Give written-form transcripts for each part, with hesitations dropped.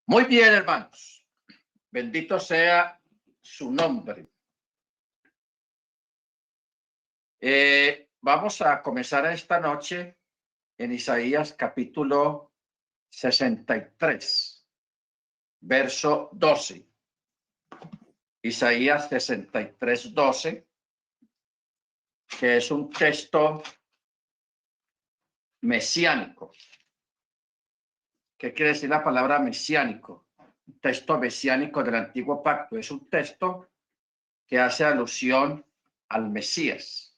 Muy bien, hermanos. Bendito sea su nombre. Vamos a comenzar esta noche en Isaías capítulo 63, verso 12. Isaías 63, 12, que es un texto mesiánico. ¿Qué quiere decir la palabra mesiánico? Un texto mesiánico del Antiguo Pacto. Es un texto que hace alusión al Mesías.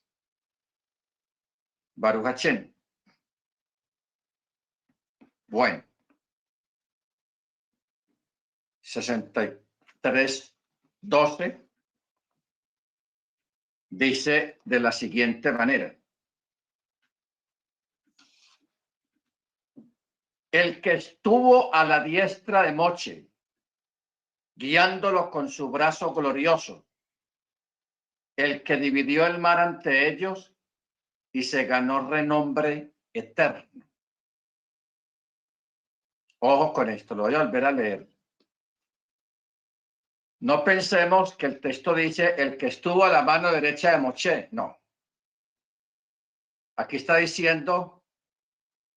Baruch Hashem. Bueno, 63, 12 dice de la siguiente manera: el que estuvo a la diestra de Moche, guiándolo con su brazo glorioso, el que dividió el mar ante ellos y se ganó renombre eterno. Ojo con esto, lo voy a volver a leer. No pensemos que el texto dice el que estuvo a la mano derecha de Moche. No. Aquí está diciendo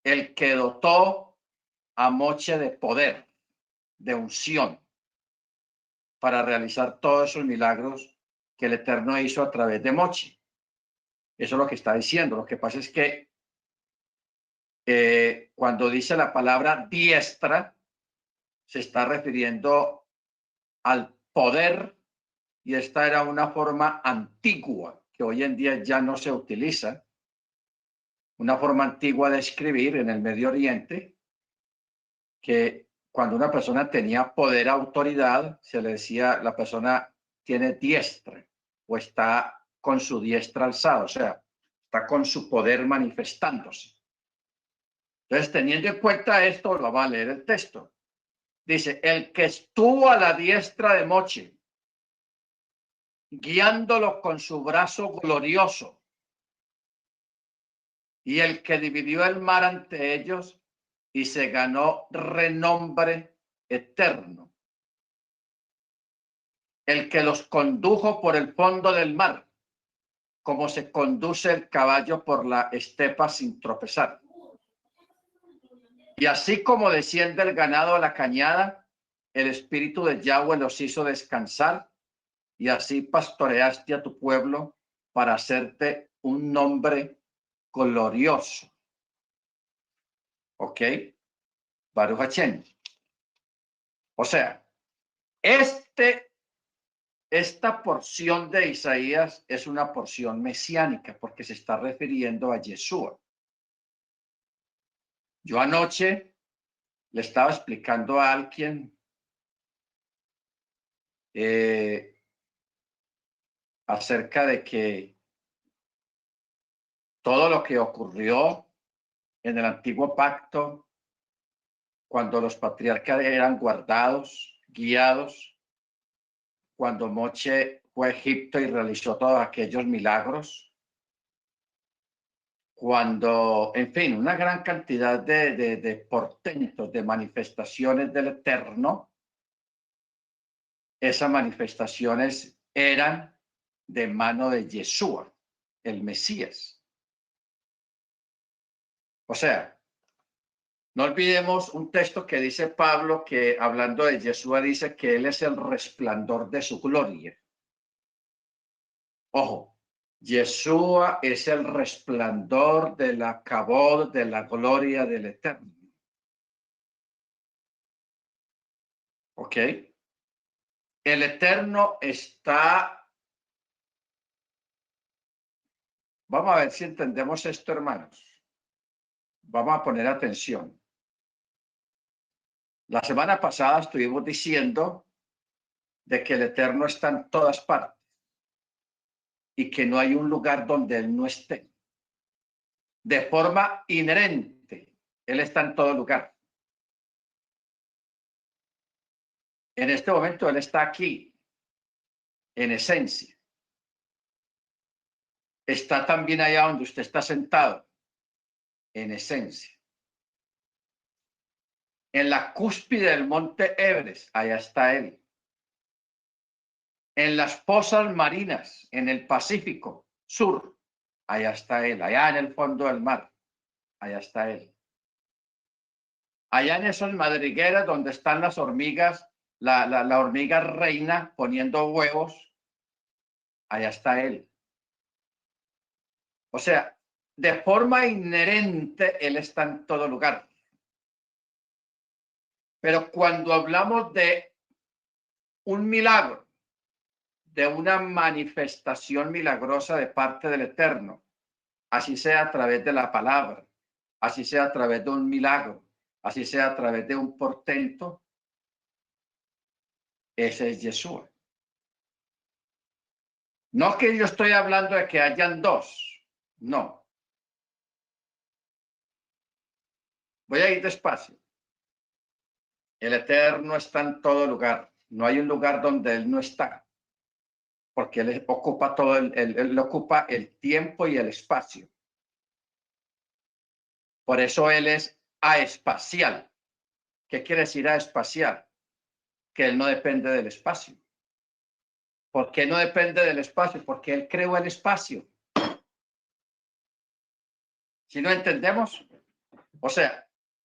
el que dotó a Moche de poder, de unción, para realizar todos esos milagros que el Eterno hizo a través de Moche. Eso es lo que está diciendo. Lo que pasa es que cuando dice la palabra diestra, se está refiriendo al poder, y esta era una forma antigua que hoy en día ya no se utiliza, una forma antigua de escribir en el Medio Oriente, que cuando una persona tenía poder, autoridad, se le decía la persona tiene diestra o está con su diestra alzada, o sea, está con su poder manifestándose. Entonces, teniendo en cuenta esto, lo va a leer el texto. Dice, el que estuvo a la diestra de Moche, guiándolo con su brazo glorioso, y el que dividió el mar ante ellos y se ganó renombre eterno. El que los condujo por el fondo del mar, como se conduce el caballo por la estepa sin tropezar. Y así como desciende el ganado a la cañada, el espíritu de Yahweh los hizo descansar, y así pastoreaste a tu pueblo para hacerte un nombre glorioso. ¿Ok? Baruch Hashem. O sea, esta porción de Isaías es una porción mesiánica porque se está refiriendo a Yeshua. Yo anoche le estaba explicando a alguien acerca de que todo lo que ocurrió en el Antiguo Pacto, cuando los patriarcas eran guardados, guiados, cuando Moche fue a Egipto y realizó todos aquellos milagros, cuando, en fin, una gran cantidad de portentos, de manifestaciones del Eterno, esas manifestaciones eran de mano de Yeshua, el Mesías. O sea, no olvidemos un texto que dice Pablo, que hablando de Yeshua dice que él es el resplandor de su gloria. Ojo, Yeshua es el resplandor de la cabod, de la gloria del Eterno. ¿Ok? El Eterno está... Vamos a ver si entendemos esto, hermanos. Vamos a poner atención. La semana pasada estuvimos diciendo de que el Eterno está en todas partes y que no hay un lugar donde Él no esté. De forma inherente, Él está en todo lugar. En este momento Él está aquí, en esencia. Está también allá donde usted está sentado, en esencia. En la cúspide del monte Everest, allá está Él. En las fosas marinas, en el Pacífico Sur, allá está Él. Allá en el fondo del mar, allá está Él. Allá en esas madrigueras donde están las hormigas, la hormiga reina poniendo huevos, allá está Él. O sea, de forma inherente, Él está en todo lugar. Pero cuando hablamos de un milagro, de una manifestación milagrosa de parte del Eterno, así sea a través de la palabra, así sea a través de un milagro, así sea a través de un portento, ese es Yeshua. No que yo estoy hablando de que hayan dos, no. Voy a ir despacio. El Eterno está en todo lugar. No hay un lugar donde Él no está, porque Él ocupa todo, él ocupa el tiempo y el espacio. Por eso Él es aespacial. ¿Qué quiere decir aespacial? Que Él no depende del espacio. ¿Por qué no depende del espacio? Porque Él creó el espacio. ¿Si no entendemos? O sea,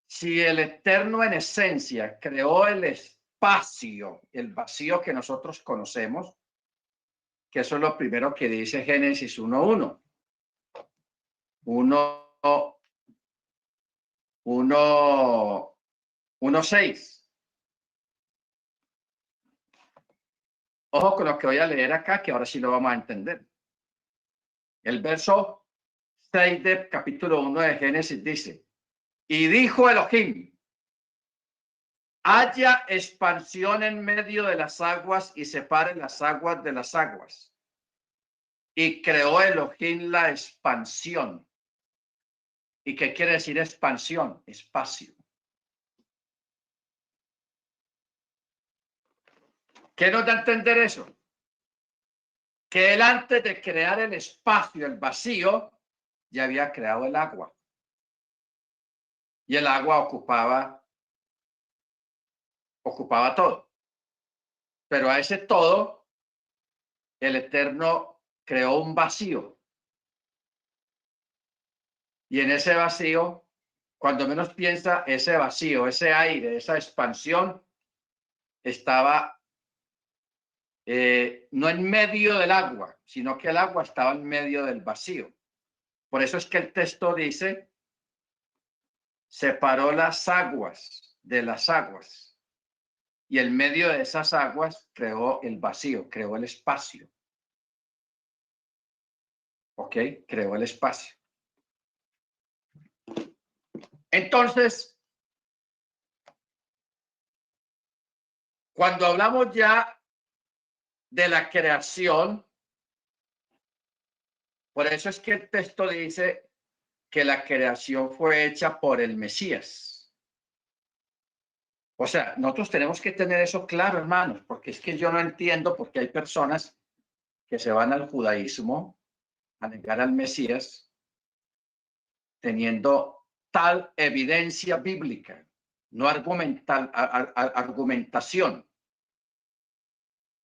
si el Eterno en esencia creó el espacio, el vacío que nosotros conocemos, que eso es lo primero que dice Génesis 1:1. 1:6. Ojo con lo que voy a leer acá, que ahora sí lo vamos a entender. El verso 6 del capítulo 1 de Génesis dice: y dijo Elohim, haya expansión en medio de las aguas y separe las aguas de las aguas. Y creó Elohim la expansión. ¿Y qué quiere decir expansión? Espacio. ¿Qué nos da a entender eso? Que él antes de crear el espacio, el vacío, ya había creado el agua. Y el agua ocupaba todo. Pero a ese todo, el Eterno creó un vacío. Y en ese vacío, cuando menos piensa, ese vacío, ese aire, esa expansión, estaba no en medio del agua, sino que el agua estaba en medio del vacío. Por eso es que el texto dice, separó las aguas de las aguas. Y en medio de esas aguas creó el vacío, creó el espacio. ¿Ok? Creó el espacio. Entonces, cuando hablamos ya de la creación, por eso es que el texto dice que la creación fue hecha por el Mesías. O sea, nosotros tenemos que tener eso claro, hermanos, porque es que yo no entiendo por qué hay personas que se van al judaísmo a negar al Mesías teniendo tal evidencia bíblica, no argumentación,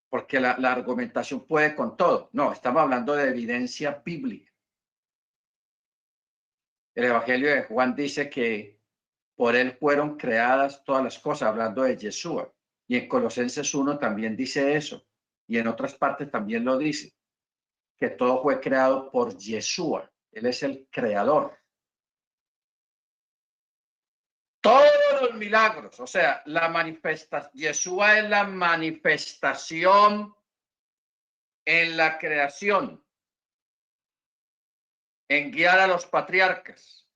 porque la argumentación puede con todo. No, estamos hablando de evidencia bíblica. El Evangelio de Juan dice que por él fueron creadas todas las cosas, hablando de Yeshua. Y en Colosenses 1 también dice eso. Y en otras partes también lo dice, que todo fue creado por Yeshua. Él es el creador. Todos los milagros, o sea, la manifestación, Yeshua es la manifestación en la creación, en guiar a los patriarcas,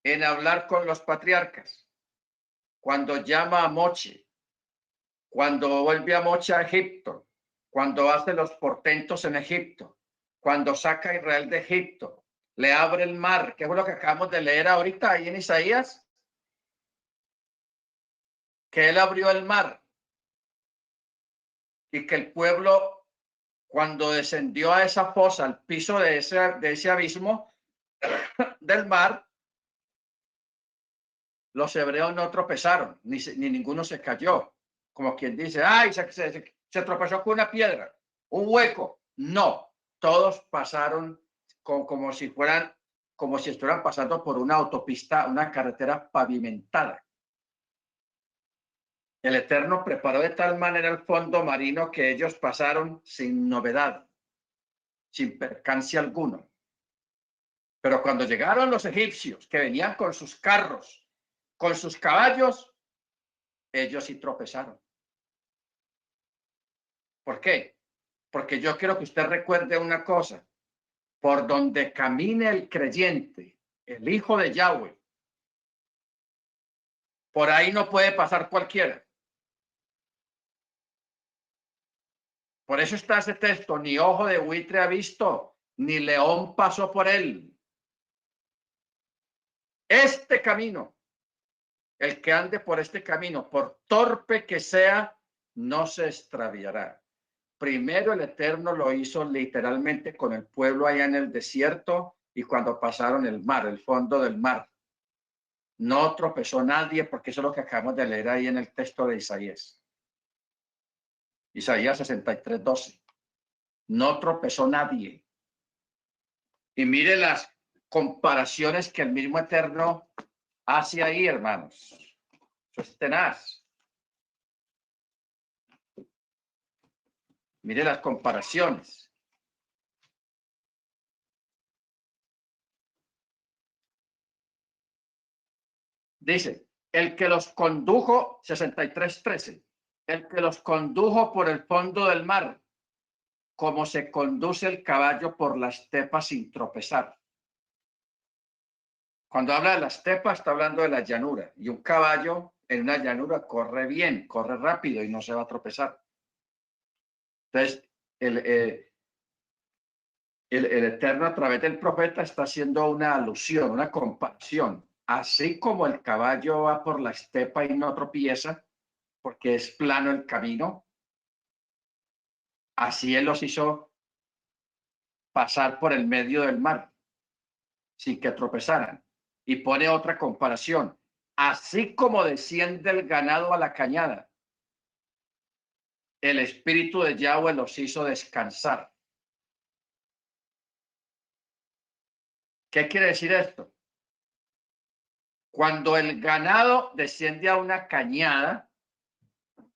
en hablar con los patriarcas, cuando llama a Moche, cuando vuelve a Moche a Egipto, cuando hace los portentos en Egipto, cuando saca a Israel de Egipto, le abre el mar, que es lo que acabamos de leer ahorita ahí en Isaías, que él abrió el mar y que el pueblo, cuando descendió a esa fosa, al piso de ese abismo del mar, los hebreos no tropezaron, ni ninguno se cayó. Como quien dice, ay, se tropezó con una piedra, un hueco. No, todos pasaron como si estuvieran pasando por una autopista, una carretera pavimentada. El Eterno preparó de tal manera el fondo marino que ellos pasaron sin novedad, sin percance alguno. Pero cuando llegaron los egipcios, que venían con sus carros, con sus caballos, ellos sí tropezaron. ¿Por qué? Porque yo quiero que usted recuerde una cosa. Por donde camine el creyente, el hijo de Yahweh, por ahí no puede pasar cualquiera. Por eso está ese texto, ni ojo de buitre ha visto, ni león pasó por él. Este camino, el que ande por este camino, por torpe que sea, no se extraviará. Primero el Eterno lo hizo literalmente con el pueblo allá en el desierto y cuando pasaron el mar, el fondo del mar. No tropezó nadie porque eso es lo que acabamos de leer ahí en el texto de Isaías. Isaías 63:12. No tropezó nadie. Y mire las comparaciones que el mismo Eterno hace ahí, hermanos. Eso es tenaz. Mire las comparaciones. Dice, el que los condujo, 63:13, el que los condujo por el fondo del mar, como se conduce el caballo por la estepa sin tropezar. Cuando habla de la estepa, está hablando de la llanura. Y un caballo en una llanura corre bien, corre rápido y no se va a tropezar. Entonces, el Eterno a través del profeta está haciendo una alusión, una comparación. Así como el caballo va por la estepa y no tropieza, porque es plano el camino, así él los hizo pasar por el medio del mar, sin que tropezaran. Y pone otra comparación. Así como desciende el ganado a la cañada, el espíritu de Yahweh los hizo descansar. ¿Qué quiere decir esto? Cuando el ganado desciende a una cañada,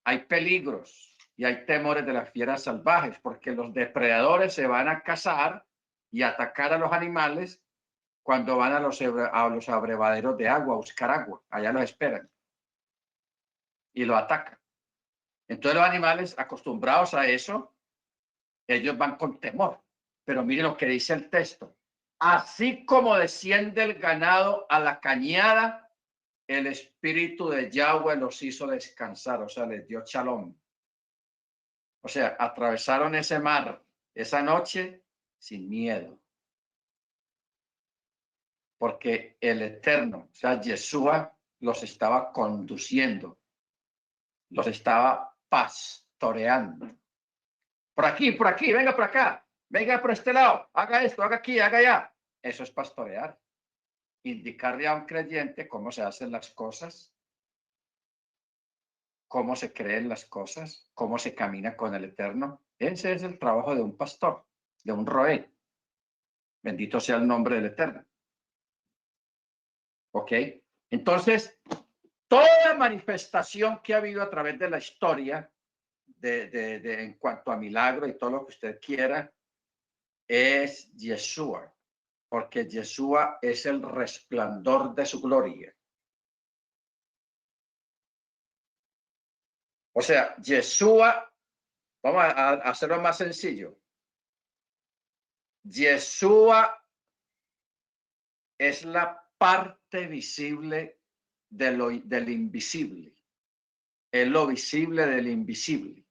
hay peligros y hay temores de las fieras salvajes, porque los depredadores se van a cazar y atacar a los animales cuando van a los abrevaderos de agua, a buscar agua. Allá los esperan y lo atacan. Entonces los animales acostumbrados a eso, ellos van con temor. Pero mire lo que dice el texto. Así como desciende el ganado a la cañada, el espíritu de Yahweh los hizo descansar, o sea, les dio shalom. O sea, atravesaron ese mar esa noche sin miedo. Porque el Eterno, o sea, Yeshua, los estaba conduciendo, los estaba pastoreando. Por aquí, venga por acá, venga por este lado, haga esto, haga aquí, haga allá. Eso es pastorear. Indicarle a un creyente cómo se hacen las cosas, cómo se creen las cosas, cómo se camina con el Eterno. Ese es el trabajo de un pastor, de un roé. Bendito sea el nombre del Eterno. ¿Ok? Entonces, toda manifestación que ha habido a través de la historia, en cuanto a milagro y todo lo que usted quiera, es Yeshua, porque Yeshua es el resplandor de su gloria. O sea, Yeshua, vamos a hacerlo más sencillo. Yeshua es la parte visible del invisible. Es lo visible del invisible.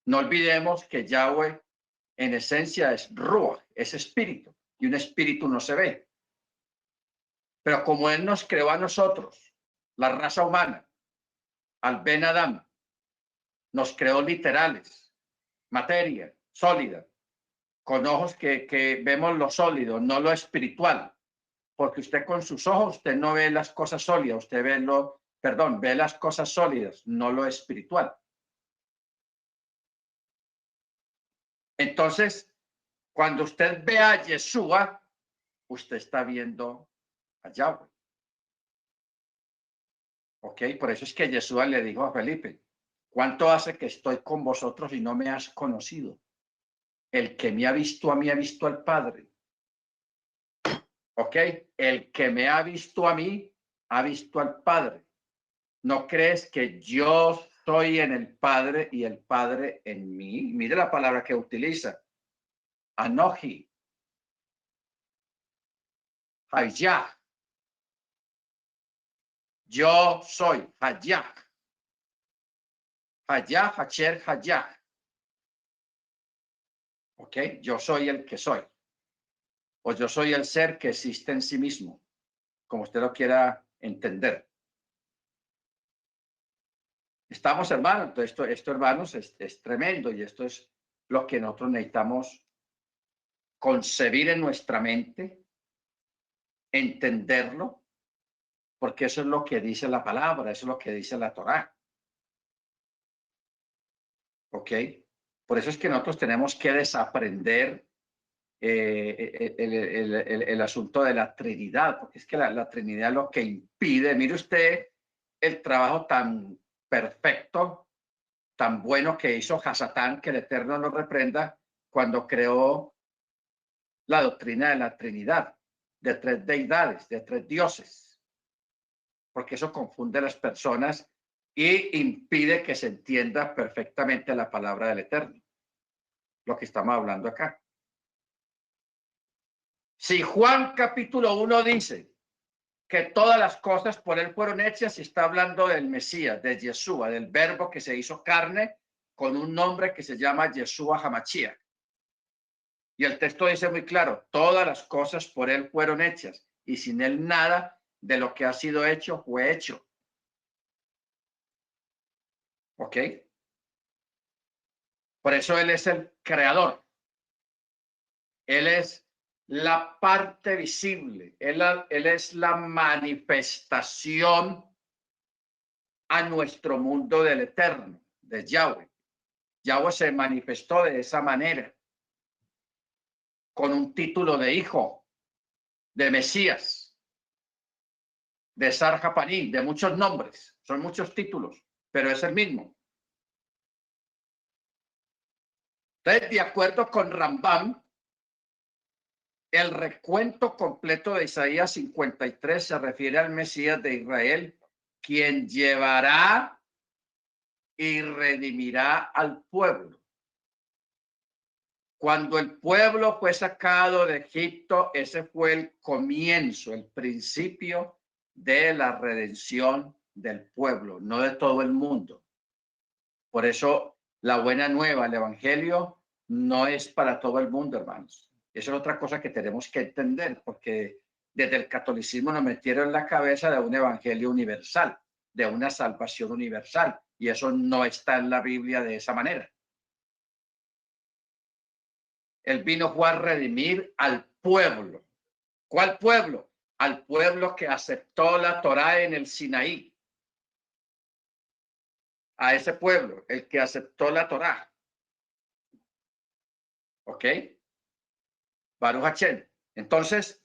No olvidemos que Yahweh en esencia es Ruach, es espíritu, y un espíritu no se ve. Pero como Él nos creó a nosotros, la raza humana, al Ben Adam, nos creó literales, materia sólida, con ojos que vemos lo sólido, no lo espiritual. porque usted con sus ojos, usted no ve las cosas sólidas, usted ve las cosas sólidas, no lo espiritual. Entonces, cuando usted ve a Yeshua, usted está viendo a Yahweh. ¿Ok? Por eso es que Yeshua le dijo a Felipe, ¿cuánto hace que estoy con vosotros y no me has conocido? El que me ha visto a mí ha visto al Padre. ¿Ok? El que me ha visto a mí ha visto al Padre. ¿No crees que yo soy en el Padre y el Padre en mí? Mire la palabra que utiliza. Anoji. Hayah. Yo soy Hayah. Hayah, Hacher, Hayah. ¿Ok? Yo soy el que soy. O yo soy el ser que existe en sí mismo, como usted lo quiera entender. Estamos, hermanos, esto hermanos, es tremendo y esto es lo que nosotros necesitamos concebir en nuestra mente, entenderlo, porque eso es lo que dice la palabra, eso es lo que dice la Torá. ¿Ok? Por eso es que nosotros tenemos que desaprender el asunto de la Trinidad, porque es que la Trinidad es lo que impide, mire usted el trabajo tan perfecto, tan bueno que hizo Hasatán, que el Eterno nos reprenda, cuando creó la doctrina de la Trinidad, de tres deidades, de tres dioses, porque eso confunde a las personas y impide que se entienda perfectamente la palabra del Eterno, lo que estamos hablando acá. Si Juan capítulo 1 dice que todas las cosas por él fueron hechas, y está hablando del Mesías, de Yeshua, del verbo que se hizo carne con un nombre que se llama Yeshua Hamashiach. Y el texto dice muy claro, todas las cosas por él fueron hechas y sin él nada de lo que ha sido hecho fue hecho. ¿Ok? Por eso él es el creador. Él es la parte visible. Él es la manifestación a nuestro mundo del Eterno, de Yahweh. Yahweh se manifestó de esa manera, con un título de hijo, de Mesías, de Sar Japaní, de muchos nombres, son muchos títulos, pero es el mismo. Entonces, de acuerdo con Rambam, el recuento completo de Isaías 53 se refiere al Mesías de Israel, quien llevará y redimirá al pueblo. Cuando el pueblo fue sacado de Egipto, ese fue el comienzo, el principio de la redención del pueblo, no de todo el mundo. Por eso la buena nueva, el evangelio, no es para todo el mundo, hermanos. Eso es otra cosa que tenemos que entender, porque desde el catolicismo nos metieron en la cabeza de un evangelio universal, de una salvación universal, y eso no está en la Biblia de esa manera. Él vino fue a redimir al pueblo. ¿Cuál pueblo? Al pueblo que aceptó la Torá en el Sinaí. A ese pueblo, el que aceptó la Torá. ¿Ok? Baruch Hashem. Entonces,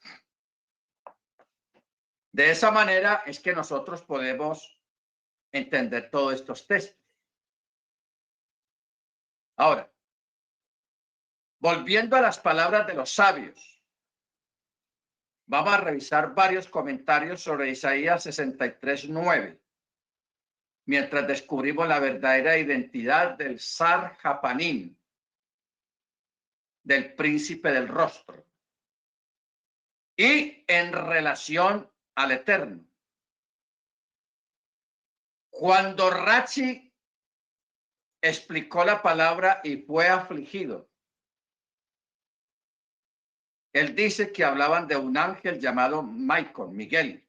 de esa manera es que nosotros podemos entender todos estos textos. Ahora, volviendo a las palabras de los sabios, vamos a revisar varios comentarios sobre Isaías 63:9, mientras descubrimos la verdadera identidad del Sar Japanim, del príncipe del rostro, y en relación al Eterno. Cuando Rachi explicó la palabra y fue afligido, él dice que hablaban de un ángel llamado Miguel.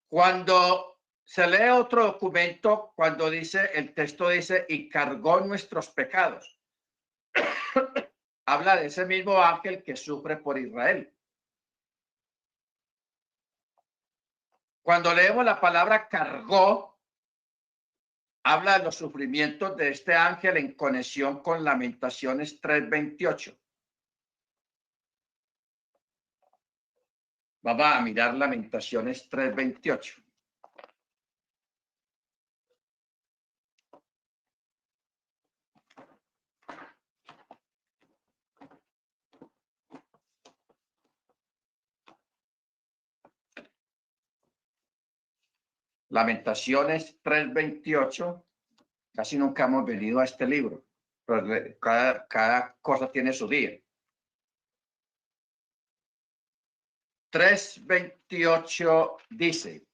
Cuando se lee otro documento, cuando dice, el texto dice, y cargó nuestros pecados. habla de ese mismo ángel que sufre por Israel. Cuando leemos la palabra cargó, habla de los sufrimientos de este ángel en conexión con Lamentaciones 3:28. Vamos a mirar Lamentaciones 3:28. Lamentaciones 3:28. Casi nunca hemos venido a este libro, pero cada cosa tiene su día. 3:28 dice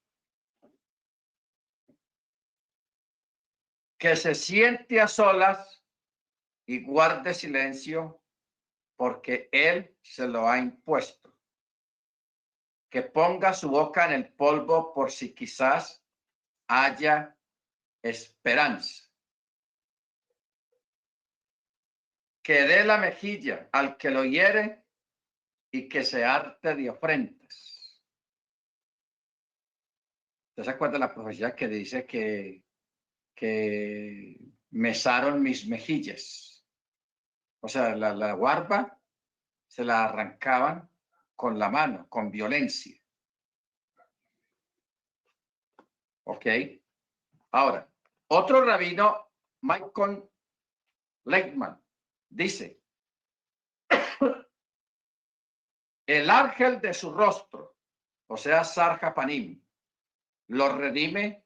que se siente a solas y guarde silencio porque él se lo ha impuesto. Que ponga su boca en el polvo por si quizás haya esperanza. Que dé la mejilla al que lo hiere y que se harte de ofrendas. ¿Te se acuerda la profecía que dice que mesaron mis mejillas? O sea, la barba se la arrancaban con la mano, con violencia. ¿Ok? Ahora, otro rabino, Michael Leitman, dice, el ángel de su rostro, o sea, Sarjapanim, lo redime,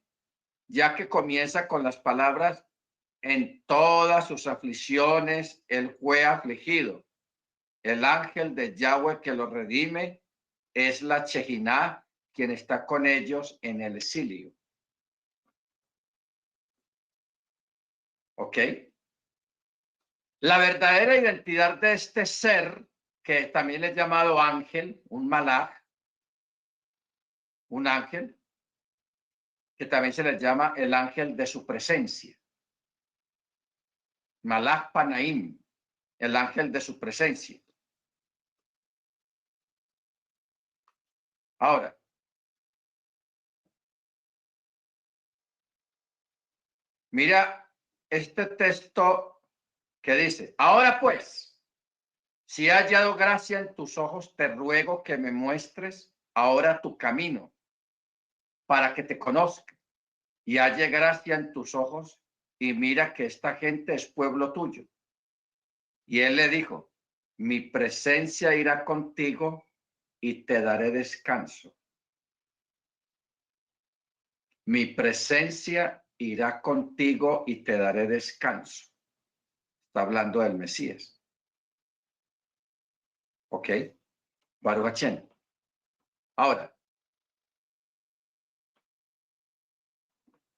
ya que comienza con las palabras, en todas sus aflicciones él fue afligido. El ángel de Yahweh que lo redime es la Chejiná, quien está con ellos en el exilio. ¿Ok? La verdadera identidad de este ser, que también es llamado ángel, un malaj, un ángel, que también se le llama el ángel de su presencia. Malaj Panaim, el ángel de su presencia. Ahora, mira este texto que dice, ahora pues, si he hallado gracia en tus ojos, te ruego que me muestres ahora tu camino para que te conozca y halle gracia en tus ojos y mira que esta gente es pueblo tuyo. Y él le dijo, mi presencia irá contigo y te daré descanso. Mi presencia irá contigo y te daré descanso. Está hablando del Mesías. ¿Ok? Baruch Hashem. Ahora,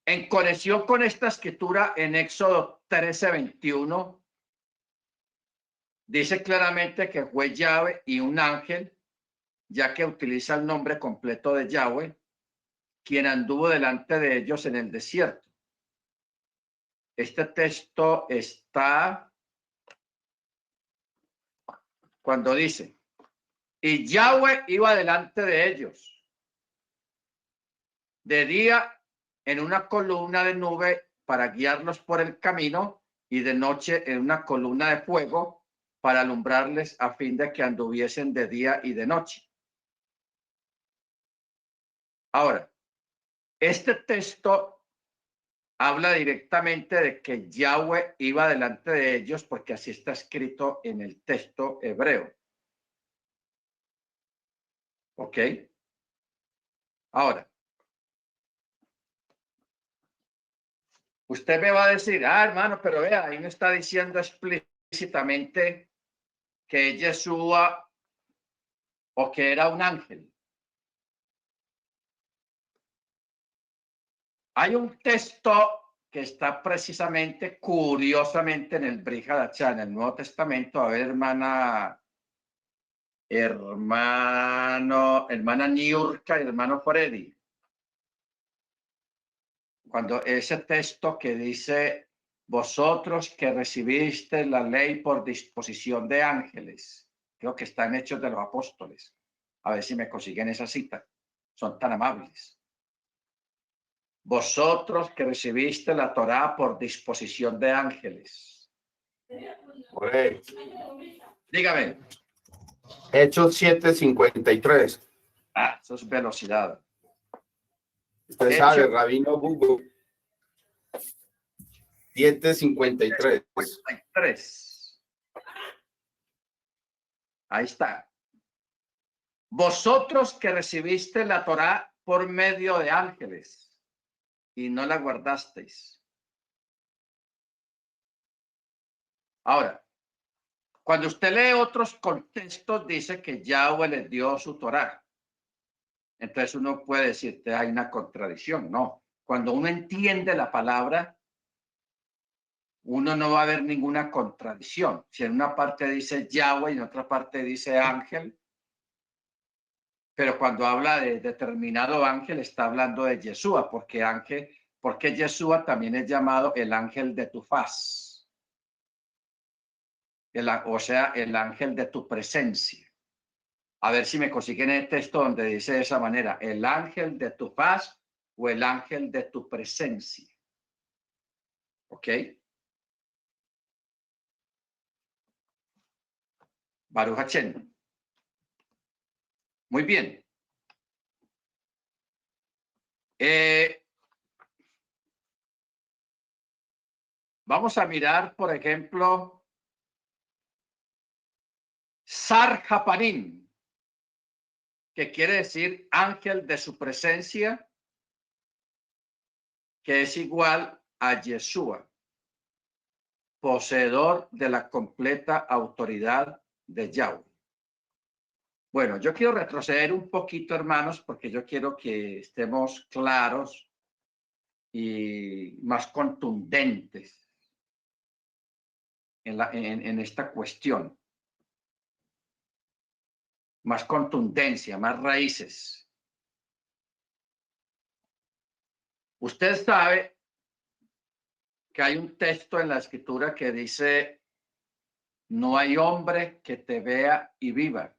en conexión con esta escritura en Éxodo 13:21, dice claramente que fue Yahweh y un ángel, ya que utiliza el nombre completo de Yahweh, quien anduvo delante de ellos en el desierto. Este texto está cuando dice, y Yahweh iba delante de ellos de día en una columna de nube para guiarlos por el camino y de noche en una columna de fuego para alumbrarles a fin de que anduviesen de día y de noche. Ahora, este texto habla directamente de que Yahweh iba delante de ellos porque así está escrito en el texto hebreo. ¿Ok? Ahora, usted me va a decir, hermano, pero vea, ahí no está diciendo explícitamente que Yeshua o que era un ángel. Hay un texto que está precisamente, curiosamente, en el Brit Hadashah, en el Nuevo Testamento. A ver, hermana Niurka y hermano Freddy. Cuando ese texto que dice vosotros que recibiste la ley por disposición de ángeles. Creo que está en Hechos de los Apóstoles. A ver si me consiguen esa cita. Son tan amables. Vosotros que recibiste la Torá por disposición de ángeles. Correcto. Dígame. Hechos 7:53. Ah, eso es velocidad. Usted sabe, Rabino Google. 7:53. Ahí está. Vosotros que recibiste la Torá por medio de ángeles y no la guardasteis. Ahora, cuando usted lee otros contextos, dice que Yahweh les dio su Torá. Entonces uno puede decir que hay una contradicción. No. Cuando uno entiende la palabra, uno no va a ver ninguna contradicción. Si en una parte dice Yahweh y en otra parte dice ángel, pero cuando habla de determinado ángel está hablando de Yeshua, porque Yeshua también es llamado el ángel de tu faz, o sea, el ángel de tu presencia. A ver si me consiguen el texto donde dice de esa manera, el ángel de tu faz o el ángel de tu presencia. ¿Ok? Baruch Hashem. Muy bien. Vamos a mirar, por ejemplo, Sar Hapanim, que quiere decir ángel de su presencia, que es igual a Yeshua, poseedor de la completa autoridad de Yahweh. Bueno, yo quiero retroceder un poquito, hermanos, porque yo quiero que estemos claros y más contundentes en esta cuestión. Más contundencia, más raíces. Usted sabe que hay un texto en la escritura que dice, no hay hombre que te vea y viva.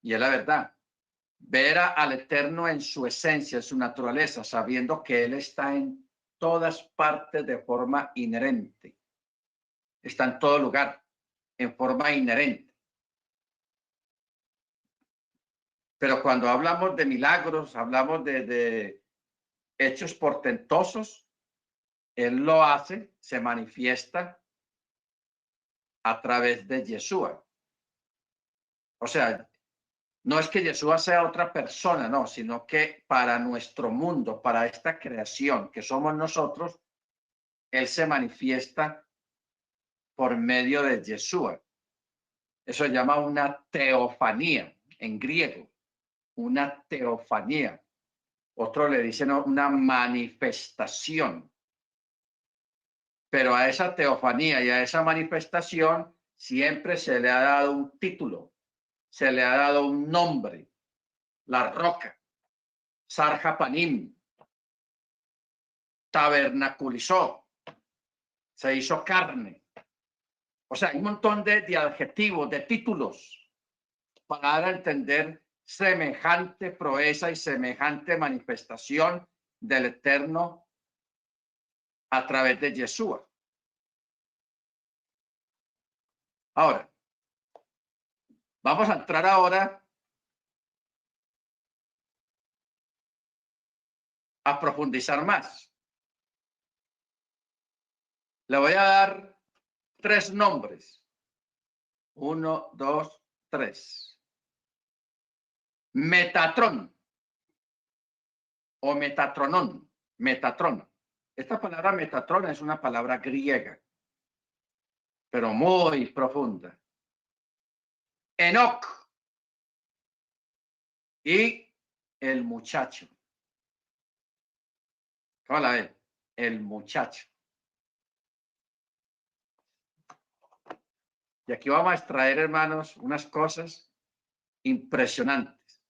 Y es la verdad. Ver al Eterno en su esencia, en su naturaleza, sabiendo que Él está en todas partes de forma inherente. Está en todo lugar, en forma inherente. Pero cuando hablamos de milagros, hablamos de hechos portentosos, Él lo hace, se manifiesta a través de Yeshua. O sea, no es que Yeshua sea otra persona, no, sino que para nuestro mundo, para esta creación que somos nosotros, Él se manifiesta por medio de Yeshua. Eso se llama una teofanía en griego, una teofanía. Otro le dicen una manifestación. Pero a esa teofanía y a esa manifestación siempre se le ha dado un título, se le ha dado un nombre, la roca, Sar Hapanim, tabernaculizó, se hizo carne. O sea, hay un montón de adjetivos, de títulos para dar a entender semejante proeza y semejante manifestación del Eterno a través de Yeshua. Ahora, vamos a entrar ahora a profundizar más. Le voy a dar 3 nombres. 1, 2, 3. Metatron o Metatronón. Metatron. Esta palabra Metatron es una palabra griega, pero muy profunda. Enoc y el muchacho. ¿Cómo la ven? El muchacho. Y aquí vamos a extraer, hermanos, unas cosas impresionantes.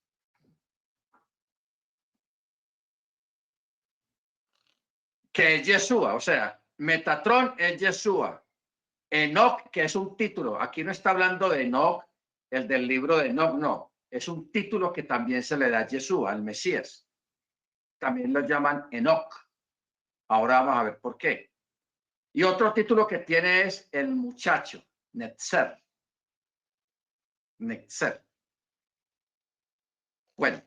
que es Yeshua, o sea, Metatrón es Yeshua. Enoc, que es un título, aquí no está hablando de Enoc, el del libro de Enoc, no, es un título que también se le da a Yeshua, al Mesías. También lo llaman Enoc. Ahora vamos a ver por qué. Y otro título que tiene es el muchacho, Netzer. Netzer. Bueno,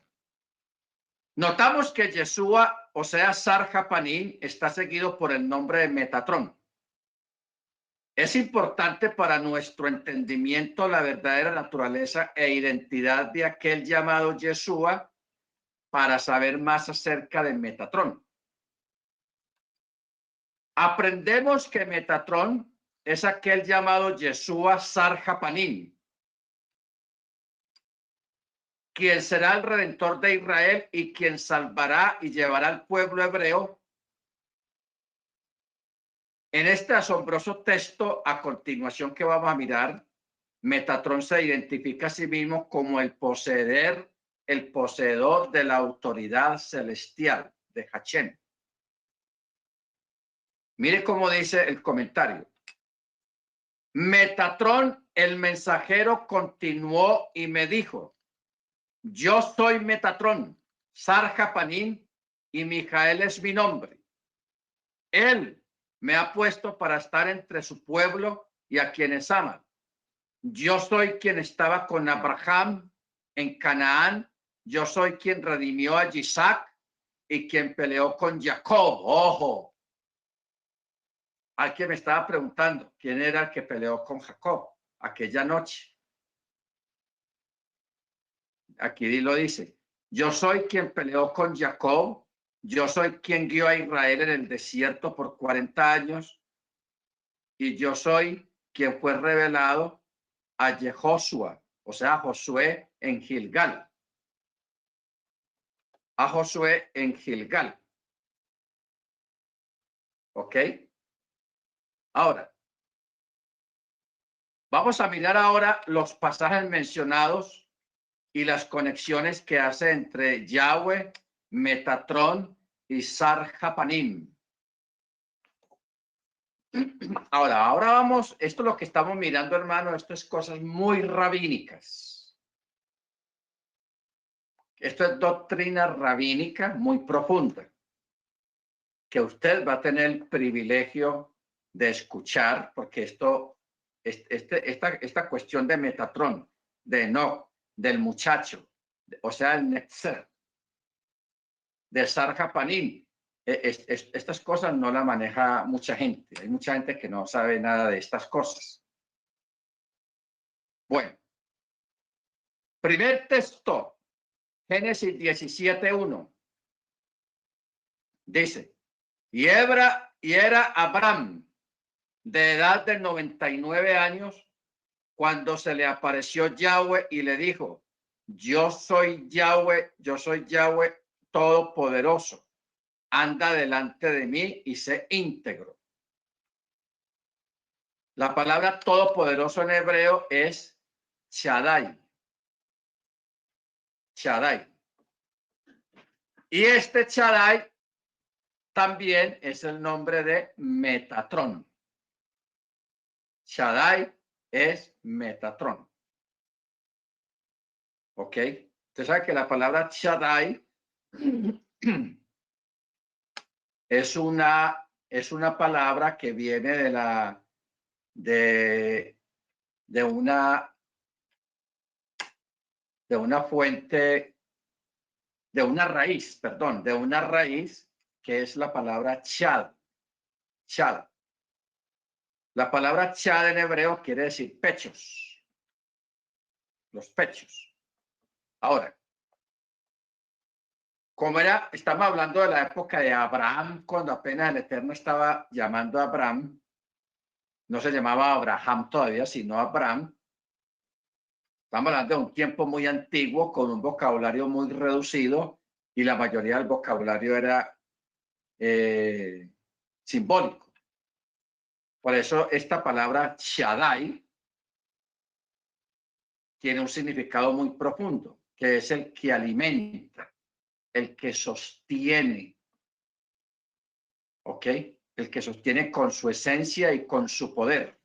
notamos que Yeshua, o sea, Sar-Japanín, está seguido por el nombre de Metatrón. Es importante para nuestro entendimiento la verdadera naturaleza e identidad de aquel llamado Yeshua para saber más acerca de Metatrón. Aprendemos que Metatrón es aquel llamado Yeshua Sar-Japanín, quien será el redentor de Israel y quien salvará y llevará al pueblo hebreo. En este asombroso texto, a continuación que vamos a mirar, Metatrón se identifica a sí mismo como el poseedor de la autoridad celestial de Hachem. Mire cómo dice el comentario. Metatrón, el mensajero, continuó y me dijo: yo soy Metatrón, Sar-Japanín, y Mijael es mi nombre. Él me ha puesto para estar entre su pueblo y a quienes ama. Yo soy quien estaba con Abraham en Canaán. Yo soy quien redimió a Isaac y quien peleó con Jacob. Ojo. Alguien me estaba preguntando quién era el que peleó con Jacob aquella noche. Aquí lo dice. Yo soy quien peleó con Jacob. Yo soy quien guió a Israel en el desierto por 40 años. Y yo soy quien fue revelado a Jehoshua, o sea, a Josué en Gilgal. A Josué en Gilgal. ¿Ok? Ahora, vamos a mirar ahora los pasajes mencionados y las conexiones que hace entre Yahweh, Metatrón y Sar-Japanim. Ahora vamos, esto es lo que estamos mirando, hermano, esto es cosas muy rabínicas. Esto es doctrina rabínica muy profunda, que usted va a tener el privilegio de escuchar, porque esta cuestión de Metatrón, de Enoch, del muchacho, o sea, el Netzer, de Sar-Japanim, estas cosas no las maneja mucha gente. Hay mucha gente que no sabe nada de estas cosas. Bueno, primer texto, Génesis 17:1. Dice, y era Abraham de edad de 99 años cuando se le apareció Yahweh y le dijo: yo soy Yahweh todopoderoso. Anda delante de mí y sé íntegro. La palabra todopoderoso en hebreo es Shaddai. Shaddai. Y este Shaddai también es el nombre de Metatrón. Shaddai es Metatrón. ¿Ok? Usted sabe que la palabra Shaddai es una palabra que viene de una fuente, de una raíz que es la palabra Chad. Chad. La palabra Chad en hebreo quiere decir pechos. Los pechos. Ahora, estamos hablando de la época de Abraham, cuando apenas el Eterno estaba llamando a Abraham. No se llamaba Abraham todavía, sino Abraham. Estamos hablando de un tiempo muy antiguo, con un vocabulario muy reducido, y la mayoría del vocabulario era simbólico. Por eso esta palabra Shaddai tiene un significado muy profundo, que es el que alimenta, el que sostiene. ¿ok? El que sostiene con su esencia y con su poder,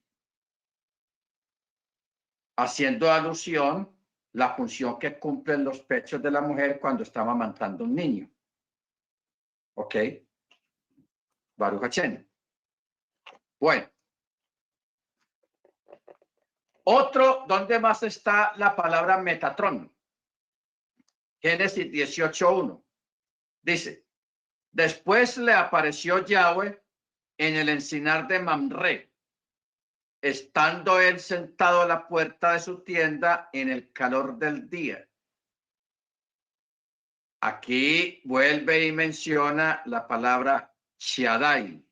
haciendo alusión la función que cumplen los pechos de la mujer cuando está amamantando un niño. ¿Ok? Baruch Hashem. Bueno. Otro, ¿dónde más está la palabra Metatrón? Génesis 18:1. Dice, después le apareció Yahweh en el encinar de Mamre, estando él sentado a la puerta de su tienda en el calor del día. Aquí vuelve y menciona la palabra Shaddai.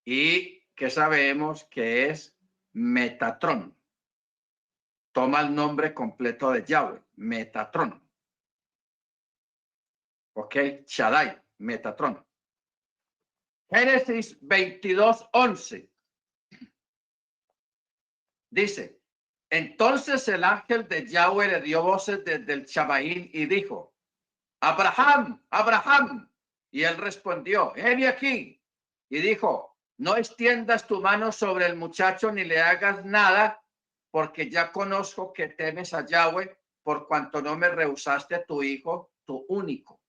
Y que sabemos que es Metatrón. Toma el nombre completo de Yahweh, Metatrón. ¿Ok? Shaddai, Metatrón. Génesis 22:11. Dice, entonces el ángel de Yahweh le dio voces desde el Shabaín y dijo, Abraham, Abraham. Y él respondió, heme aquí. Y dijo, no extiendas tu mano sobre el muchacho ni le hagas nada, porque ya conozco que temes a Yahweh, por cuanto no me rehusaste a tu hijo, tu único.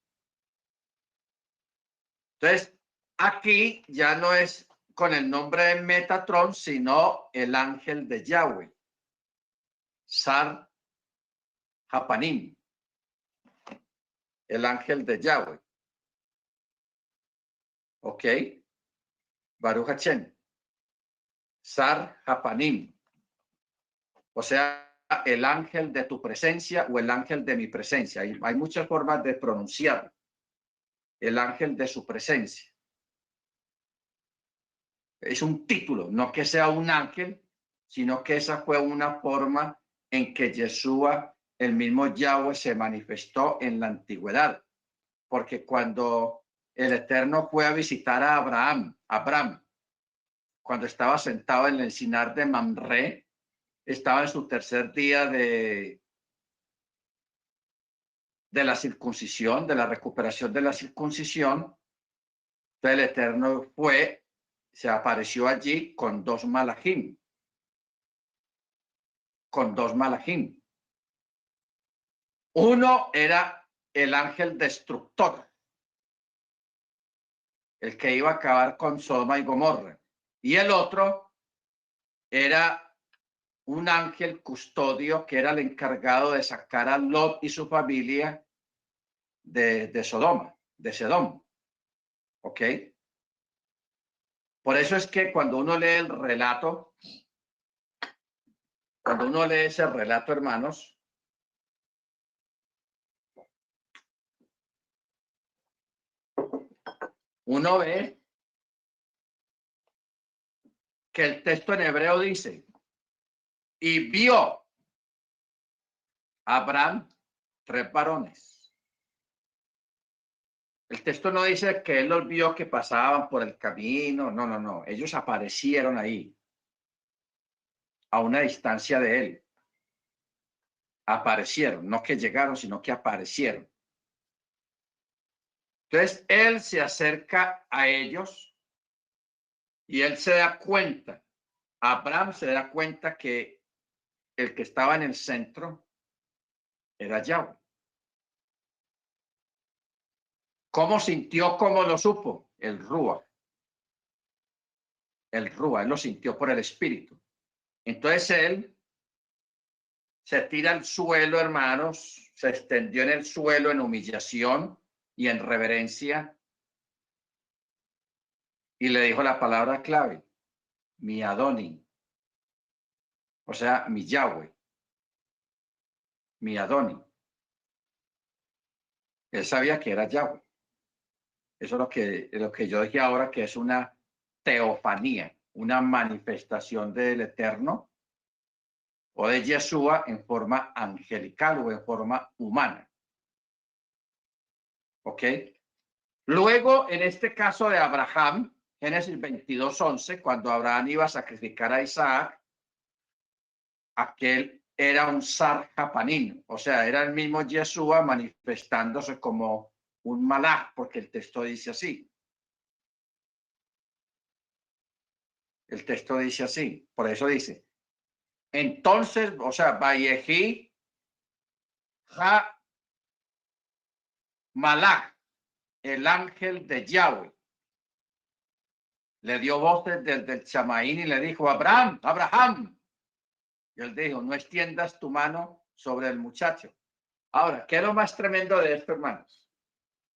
Entonces, aquí ya no es con el nombre de Metatrón, sino el ángel de Yahweh. Sar Hapanim. El ángel de Yahweh. ¿Ok? Baruch Hashem. Sar Hapanim. O sea, el ángel de tu presencia o el ángel de mi presencia. Hay muchas formas de pronunciar. El ángel de su presencia. Es un título, no que sea un ángel, sino que esa fue una forma en que Yeshua, el mismo Yahweh, se manifestó en la antigüedad. Porque cuando el Eterno fue a visitar a Abraham, cuando estaba sentado en el encinar de Mamre, estaba en su tercer día de la circuncisión, de la recuperación de la circuncisión. Entonces el Eterno se apareció allí con dos malajim. Uno era el ángel destructor, el que iba a acabar con Sodoma y Gomorra. Y el otro era un ángel custodio que era el encargado de sacar a Lot y su familia de Sedom. ¿Ok? Por eso es que cuando uno lee el relato, ese relato, hermanos, uno ve que el texto en hebreo dice, y vio Abraham 3 varones. El texto no dice que él los vio que pasaban por el camino. No. Ellos aparecieron ahí, a una distancia de él. Aparecieron, no que llegaron, sino que aparecieron. Entonces, él se acerca a ellos y él se da cuenta, Abraham se da cuenta que el que estaba en el centro era Yahweh. ¿Cómo sintió? ¿Cómo lo supo? El Ruach, él lo sintió por el Espíritu. Entonces él se tira al suelo, hermanos, se extendió en el suelo en humillación y en reverencia y le dijo la palabra clave, mi Adoni, o sea, mi Yahweh, mi Adoni. Él sabía que era Yahweh. Eso es lo que yo dije ahora, que es una teofanía, una manifestación del Eterno o de Yeshua en forma angelical o en forma humana. ¿Ok? Luego, en este caso de Abraham, Génesis 22:11, cuando Abraham iba a sacrificar a Isaac, aquel era un Sar Hapanim, o sea, era el mismo Yeshua manifestándose como un malaj, porque el texto dice así. El texto dice así, por eso dice, entonces, o sea, Vayehi Ha Malach, el ángel de Yahweh, le dio voces desde el Chamaín y le dijo, Abraham, Abraham. Y él dijo, no extiendas tu mano sobre el muchacho. Ahora, ¿qué es lo más tremendo de esto, hermanos?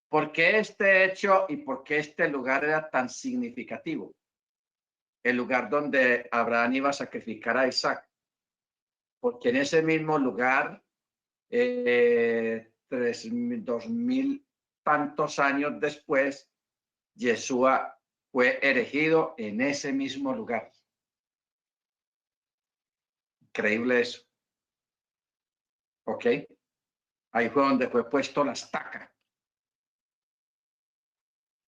¿Por qué este hecho y por qué este lugar era tan significativo? El lugar donde Abraham iba a sacrificar a Isaac. Porque en ese mismo lugar, 2000 tantos años después, Yeshua fue erigido en ese mismo lugar. Increíble eso. ¿Ok? Ahí fue donde fue puesto la estaca.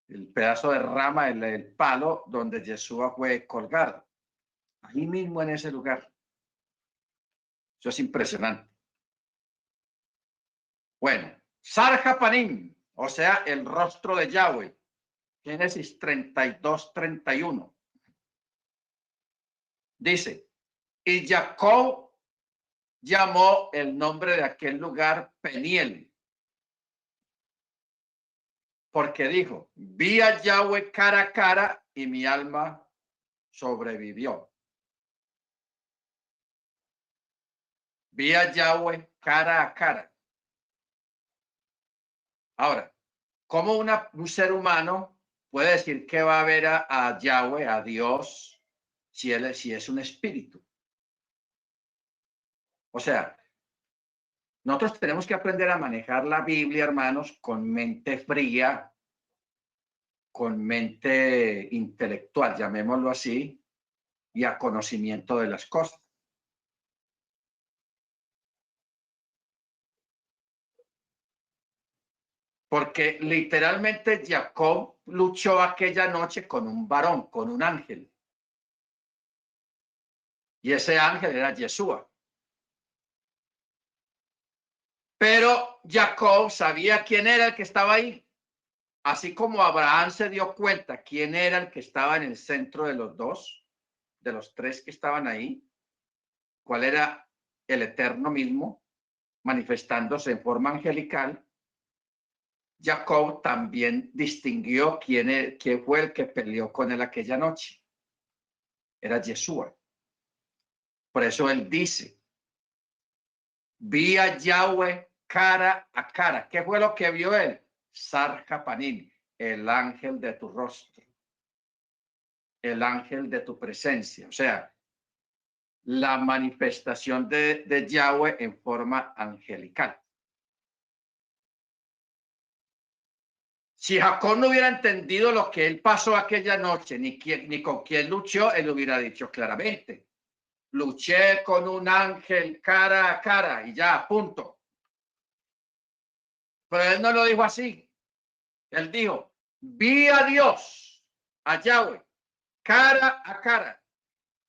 El pedazo de rama, el palo donde Yeshua fue colgado. Ahí mismo en ese lugar. Eso es impresionante. Bueno, Sarja Panim, o sea, el rostro de Yahweh. Génesis 32-31. Dice, y Jacob llamó el nombre de aquel lugar Peniel, porque dijo, vi a Yahweh cara a cara y mi alma sobrevivió. Vi a Yahweh cara a cara. Ahora, ¿cómo un ser humano puede decir que va a ver a Yahweh, a Dios, si es un espíritu? O sea, nosotros tenemos que aprender a manejar la Biblia, hermanos, con mente fría, con mente intelectual, llamémoslo así, y a conocimiento de las cosas. Porque literalmente Jacob luchó aquella noche con un varón, con un ángel. Y ese ángel era Yeshua. Pero Jacob sabía quién era el que estaba ahí. Así como Abraham se dio cuenta quién era el que estaba en el centro de los dos, de los tres que estaban ahí, cuál era el Eterno mismo, manifestándose en forma angelical, Jacob también distinguió quién fue el que peleó con él aquella noche. Era Yeshua. Por eso él dice, vi a Yahweh cara a cara. ¿Qué fue lo que vio él? Sarja Panim, el ángel de tu rostro, el ángel de tu presencia. O sea, la manifestación de Yahweh en forma angelical. Si Jacob no hubiera entendido lo que él pasó aquella noche, ni con quién luchó, él hubiera dicho claramente, luché con un ángel cara a cara y ya, punto. Pero él no lo dijo así. Él dijo, vi a Dios, a Yahweh, cara a cara,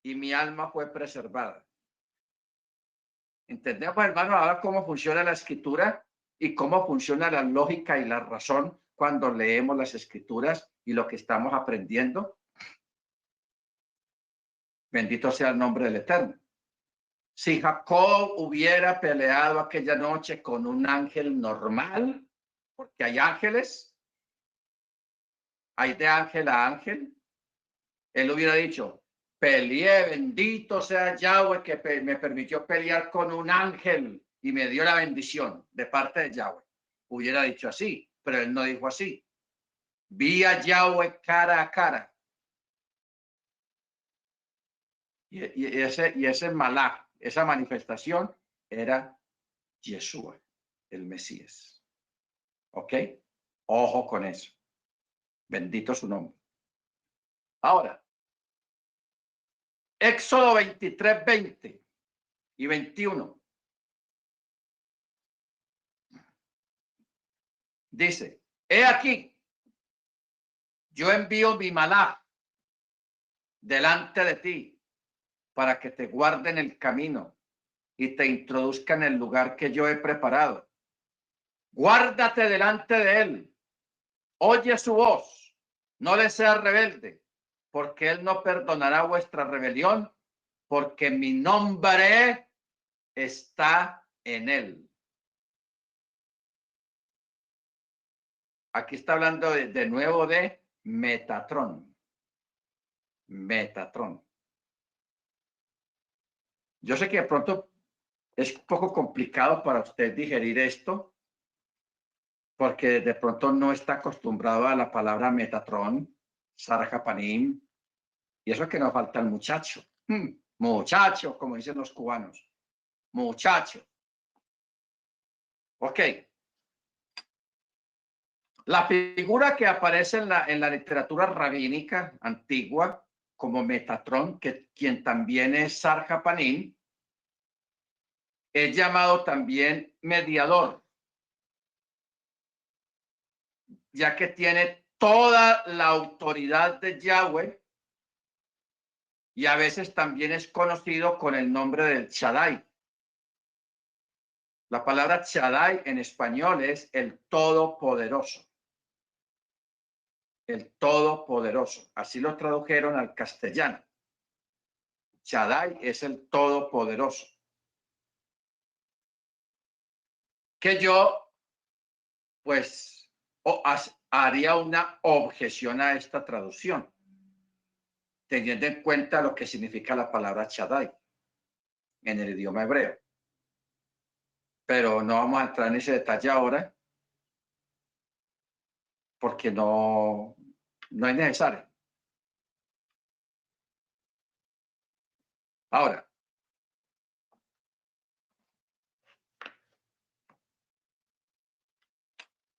y mi alma fue preservada. ¿Entendemos, hermano, ahora cómo funciona la escritura y cómo funciona la lógica y la razón cuando leemos las escrituras y lo que estamos aprendiendo? Bendito sea el nombre del Eterno. Si Jacob hubiera peleado aquella noche con un ángel normal, porque hay ángeles, hay de ángel a ángel, él hubiera dicho, peleé, bendito sea Yahweh que me permitió pelear con un ángel y me dio la bendición de parte de Yahweh. Hubiera dicho así, pero él no dijo así. Vi a Yahweh cara a cara. Y ese malach, esa manifestación era Yeshua, el Mesías. ¿Ok? Ojo con eso. Bendito su nombre. Ahora, Éxodo 23, 20 y 21. Dice, he aquí, yo envío mi malach delante de ti para que te guarden el camino y te introduzca en el lugar que yo he preparado. Guárdate delante de él. Oye su voz. No le seas rebelde. porque él no perdonará vuestra rebelión, porque mi nombre está en él. Aquí está hablando de nuevo de Metatron. Metatron. Yo sé que de pronto es un poco complicado para usted digerir esto, porque de pronto no está acostumbrado a la palabra Metatron, Sarjapanim, y eso que nos falta el muchacho. Muchacho, como dicen los cubanos. Muchacho. Ok. La figura que aparece en la literatura rabínica antigua como Metatron, quien también es Sarjapanim, es llamado también mediador, ya que tiene toda la autoridad de Yahweh y a veces también es conocido con el nombre del Shaddai. La palabra Shaddai en español es el Todopoderoso. El Todopoderoso. Así lo tradujeron al castellano. Shaddai es el Todopoderoso. Que yo, pues, haría una objeción a esta traducción, teniendo en cuenta lo que significa la palabra Shaddai en el idioma hebreo. Pero no vamos a entrar en ese detalle ahora, porque no es necesario. Ahora,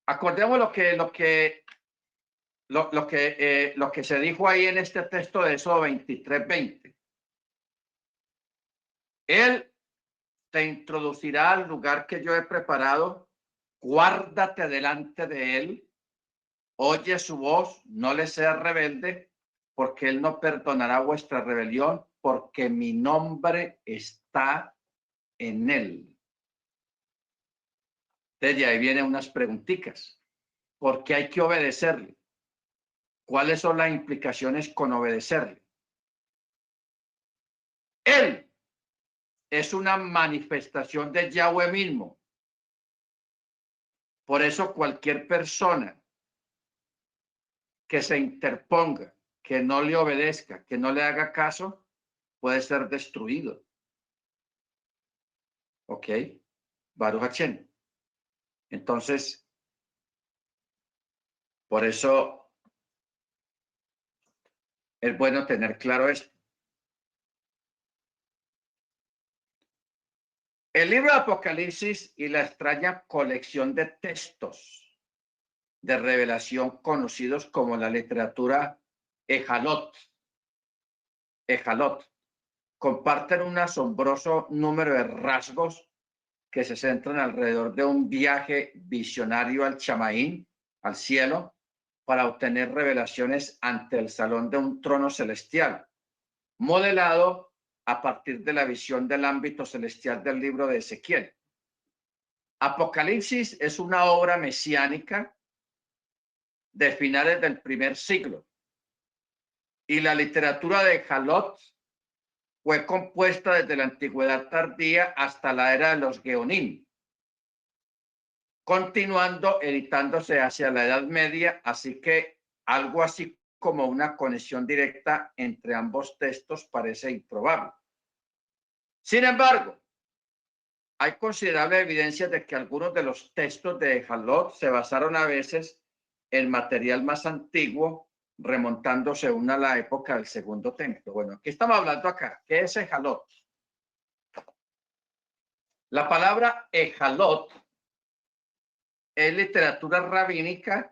acordemos lo que se dijo ahí en este texto de Éxodo 23:20. Él te introducirá al lugar que yo he preparado, guárdate delante de él, oye su voz, no le seas rebelde, porque él no perdonará vuestra rebelión, porque mi nombre está en él. Desde ahí vienen unas preguntitas. ¿Por qué hay que obedecerle? ¿Cuáles son las implicaciones con obedecerle? Él es una manifestación de Yahweh mismo. Por eso cualquier persona que se interponga, que no le obedezca, que no le haga caso, puede ser destruido. ¿Ok? Baruch Hashem. Entonces, por eso es bueno tener claro esto. El libro de Apocalipsis y la extraña colección de textos de revelación conocidos como la literatura Ejalot, comparten un asombroso número de rasgos que se centran alrededor de un viaje visionario al Chamaín, al cielo, para obtener revelaciones ante el salón de un trono celestial, modelado a partir de la visión del ámbito celestial del libro de Ezequiel. Apocalipsis es una obra mesiánica de finales del primer siglo y la literatura de Jalot fue compuesta desde la antigüedad tardía hasta la era de los Geonim, continuando editándose hacia la Edad Media, así que algo así como una conexión directa entre ambos textos parece improbable. Sin embargo, hay considerable evidencia de que algunos de los textos de Jalot se basaron a veces en material más antiguo, remontándose aún a la época del Segundo Templo. Bueno, ¿qué estamos hablando acá? ¿Qué es Jalot? La palabra Jalot es literatura rabínica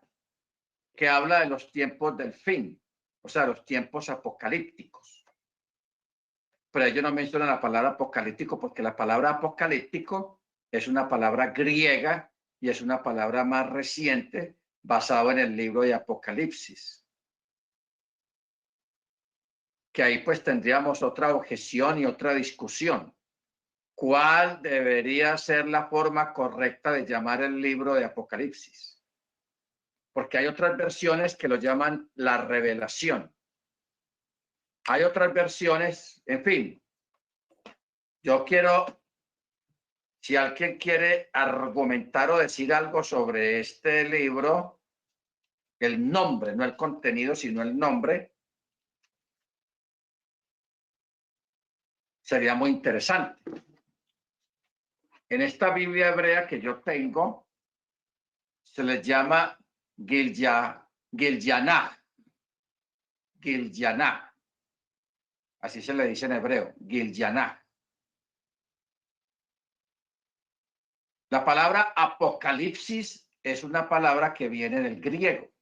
que habla de los tiempos del fin, o sea, los tiempos apocalípticos. Pero ellos no mencionan la palabra apocalíptico porque la palabra apocalíptico es una palabra griega y es una palabra más reciente basada en el libro de Apocalipsis. Que ahí pues tendríamos otra objeción y otra discusión. ¿Cuál debería ser la forma correcta de llamar el libro de Apocalipsis? Porque hay otras versiones que lo llaman la revelación. hay otras versiones, en fin. Yo quiero, si alguien quiere argumentar o decir algo sobre este libro, el nombre, no el contenido, sino el nombre, sería muy interesante. En esta Biblia hebrea que yo tengo, se les llama Gilyanah. Gilyanah. Así se le dice en hebreo, Gilyanah. La palabra apocalipsis es una palabra que viene del griego.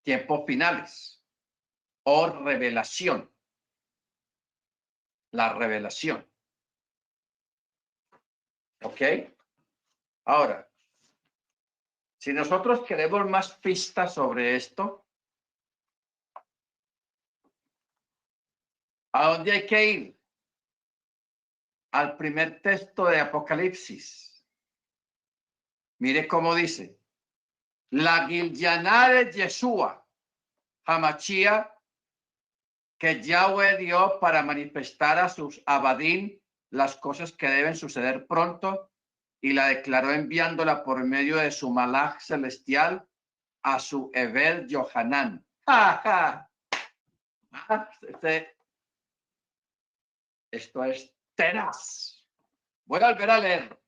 Tiempos finales o revelación. La revelación. ¿Ok? Ahora, si nosotros queremos más pistas sobre esto, ¿a dónde hay que ir? Al primer texto de Apocalipsis. Mire cómo dice. La Gilyaná de Yeshua, Hamachía, que Yahweh dio para manifestar a sus abadín las cosas que deben suceder pronto, y la declaró enviándola por medio de su malach celestial a su Ebed Yohanan. Esto es tenaz. Voy a volver a leer.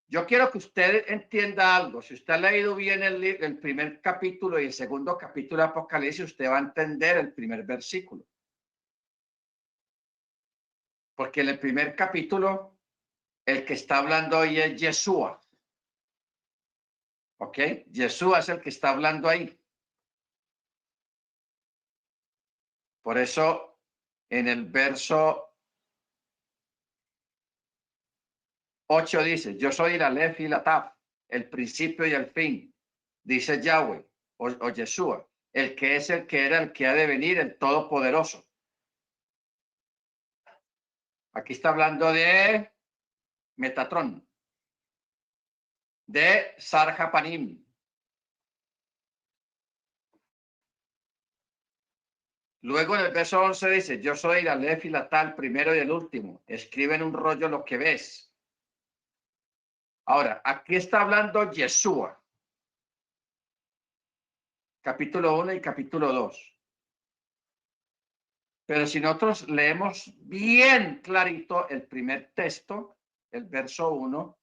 Yo quiero que usted entienda algo. Si usted ha leído bien el primer capítulo y el segundo capítulo de Apocalipsis, usted va a entender el primer versículo. Porque en el primer capítulo, el que está hablando hoy es Yeshua. ¿Ok? Yeshua es el que está hablando ahí. Por eso, en el verso 8 dice, yo soy la Aleph y la Taf, el principio y el fin, dice Yahweh o Yeshua, el que es, el que era, el que ha de venir, el Todopoderoso. Aquí está hablando de Metatrón, de Sarjapanim. Luego en el verso 11 dice, yo soy la Aleph y la Tal, primero y el último. Escribe en un rollo lo que ves. Ahora, aquí está hablando Yeshua. Capítulo 1 y capítulo 2. Pero si nosotros leemos bien clarito el primer texto, el verso 1,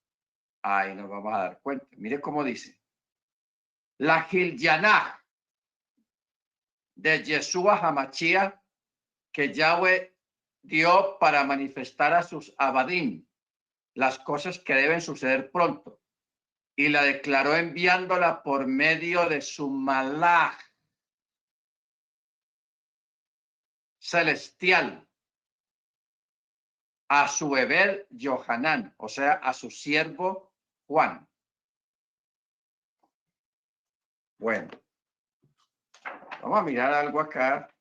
ahí nos vamos a dar cuenta. Mire cómo dice. La Gilyanah de Yeshua Hamachía, que Yahweh dio para manifestar a sus abadim las cosas que deben suceder pronto, y la declaró enviándola por medio de su malach celestial a su Ebed Yohanan, o sea, a su siervo Juan. Bueno, vamos a mirar algo acá.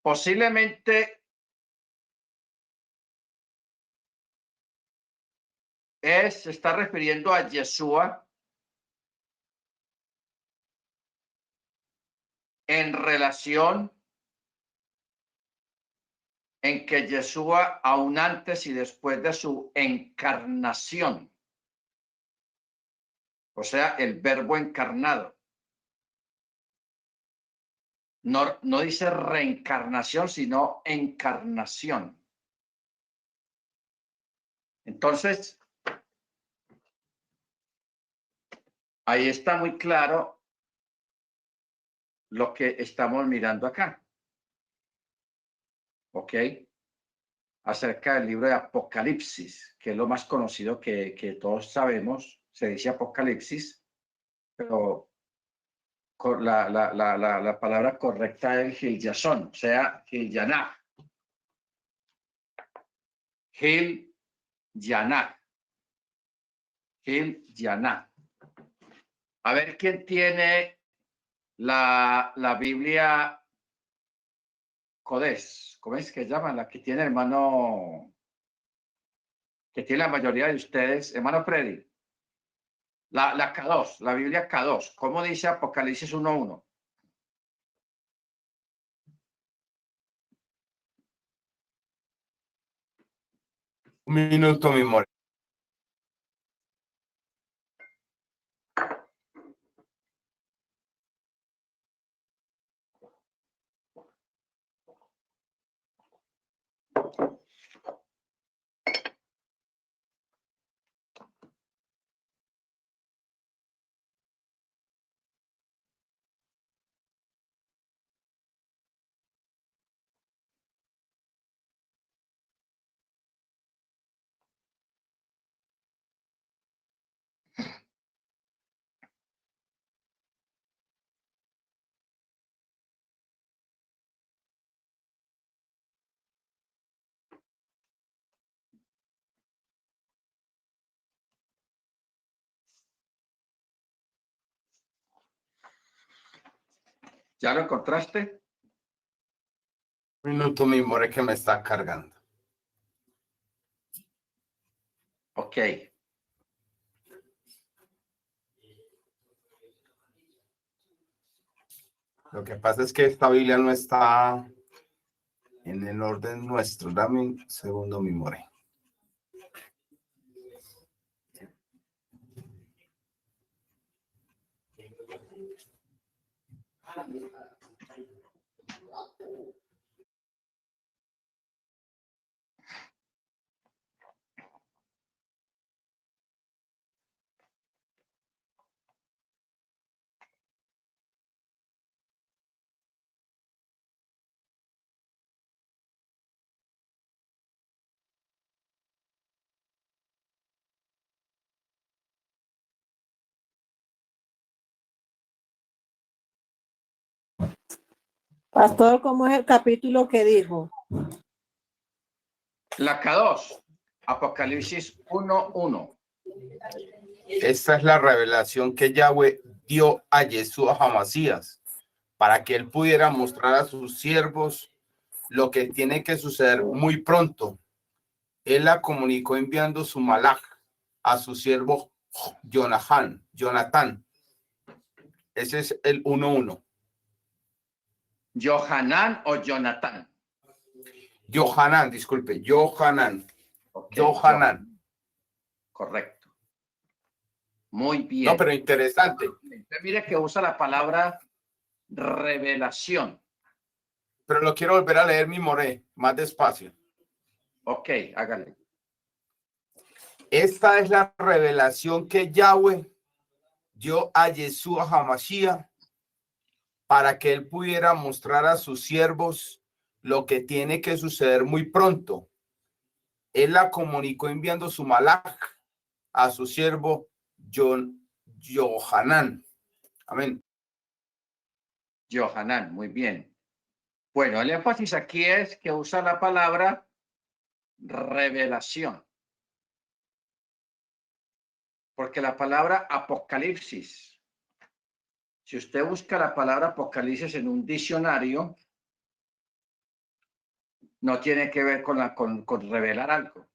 Posiblemente se está refiriendo a Yeshua en relación en que Yeshua, aún antes y después de su encarnación, o sea, el verbo encarnado, no dice reencarnación, sino encarnación. Entonces, ahí está muy claro lo que estamos mirando acá. ¿Ok? Acerca del libro de Apocalipsis, que es lo más conocido que todos sabemos, se dice Apocalipsis, pero la palabra correcta es Gilyason, o sea, Gilyanah. Gilyanah. Gilyanah. A ver quién tiene la Biblia Codes, ¿cómo es que llaman? La que tiene hermano, que tiene la mayoría de ustedes, hermano Freddy. La K2, la Biblia K2. ¿Cómo dice Apocalipsis 1:1? Un minuto, mi amor. ¿Ya lo encontraste? Un minuto, mi amor, es que me está cargando. Ok. Lo que pasa es que esta Biblia no está en el orden nuestro. Dame un segundo, mi amor. Pastor, ¿cómo es el capítulo que dijo? La K2, Apocalipsis 1:1. Esta es la revelación que Yahweh dio a Yeshua Hamasías para que él pudiera mostrar a sus siervos lo que tiene que suceder muy pronto. Él la comunicó enviando su malaj a su siervo Jonatán. Ese es el 1:1. ¿Johanán o Jonatán? Yohanan, disculpe, Yohanan. Okay, Yohanan. Correcto. Muy bien. No, pero interesante. Mire que usa la palabra revelación. Pero lo quiero volver a leer, mi more, más despacio. Ok, hágale. Esta es la revelación que Yahweh dio a Yeshua Hamashiach para que él pudiera mostrar a sus siervos lo que tiene que suceder muy pronto. Él la comunicó enviando su malaj a su siervo Yohanan. Amén. Johanán, muy bien. Bueno, el énfasis aquí es que usa la palabra revelación. Porque la palabra apocalipsis, si usted busca la palabra apocalipsis en un diccionario, no tiene que ver con revelar algo,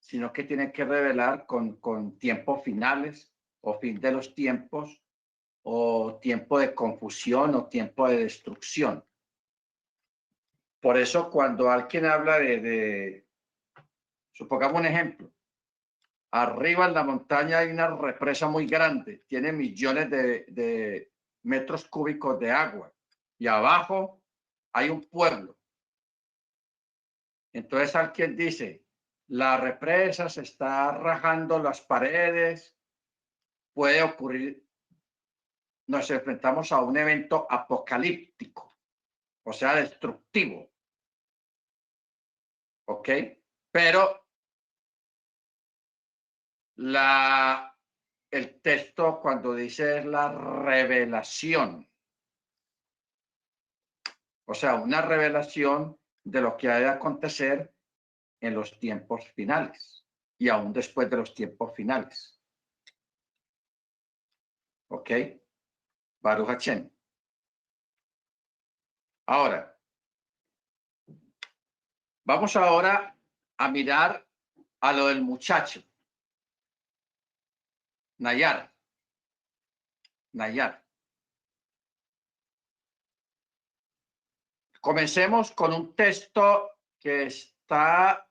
sino que tiene que revelar con tiempos finales o fin de los tiempos o tiempo de confusión o tiempo de destrucción. Por eso cuando alguien habla supongamos un ejemplo, arriba en la montaña hay una represa muy grande, tiene millones de metros cúbicos de agua y abajo hay un pueblo. Entonces alguien dice, la represa se está rajando las paredes, puede ocurrir, nos enfrentamos a un evento apocalíptico, o sea, destructivo. ¿Ok? Pero el texto cuando dice es la revelación, o sea, una revelación de lo que ha de acontecer en los tiempos finales y aún después de los tiempos finales. ¿Ok? Baruch Hashem. Ahora, Vamos ahora a mirar a lo del muchacho. Nayar. Comencemos con un texto que está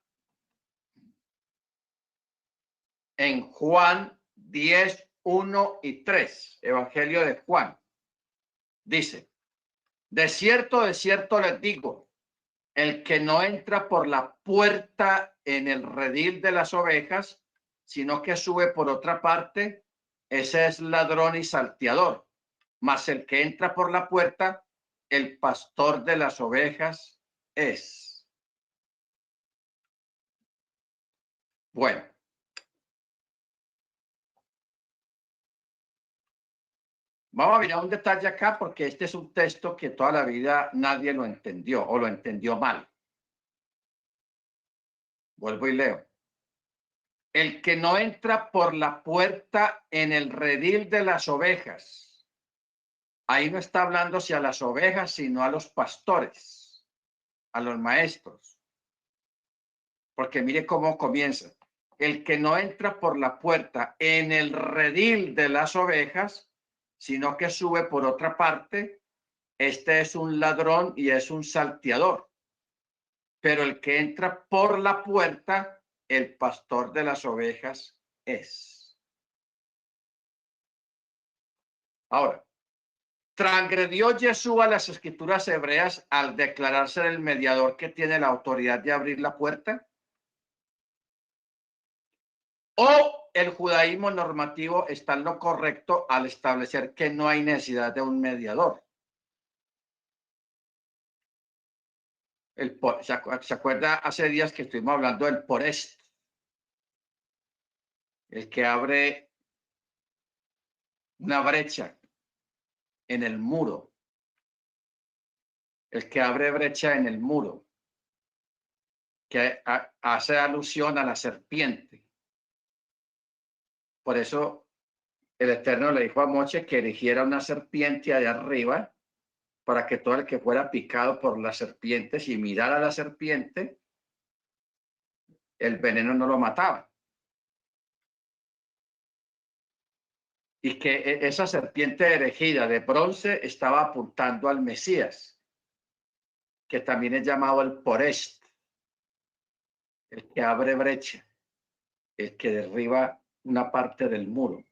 en Juan 10, 1 y 3, Evangelio de Juan. Dice, de cierto les digo, el que no entra por la puerta en el redil de las ovejas, sino que sube por otra parte, ese es ladrón y salteador. Mas el que entra por la puerta, el pastor de las ovejas es. Bueno. Vamos a mirar un detalle acá porque este es un texto que toda la vida nadie lo entendió o lo entendió mal. Vuelvo y leo. El que no entra por la puerta en el redil de las ovejas. Ahí no está hablando si a las ovejas, sino a los pastores, a los maestros. Porque mire cómo comienza. El que no entra por la puerta en el redil de las ovejas, sino que sube por otra parte, este es un ladrón y es un salteador. Pero el que entra por la puerta, el pastor de las ovejas es. Ahora, transgredió Jesús a las escrituras hebreas al declararse el mediador que tiene la autoridad de abrir la puerta. ¿O el judaísmo normativo está en lo correcto al establecer que no hay necesidad de un mediador? ¿Se acuerda hace días que estuvimos hablando del porest? El que abre una brecha en el muro. El que abre brecha en el muro. Que hace alusión a la serpiente. Por eso el Eterno le dijo a Moche que erigiera una serpiente allá arriba para que todo el que fuera picado por las serpientes y mirara a la serpiente, el veneno no lo mataba. Y que esa serpiente erigida de bronce estaba apuntando al Mesías, que también es llamado el Porest, el que abre brecha, el que derriba una parte del muro.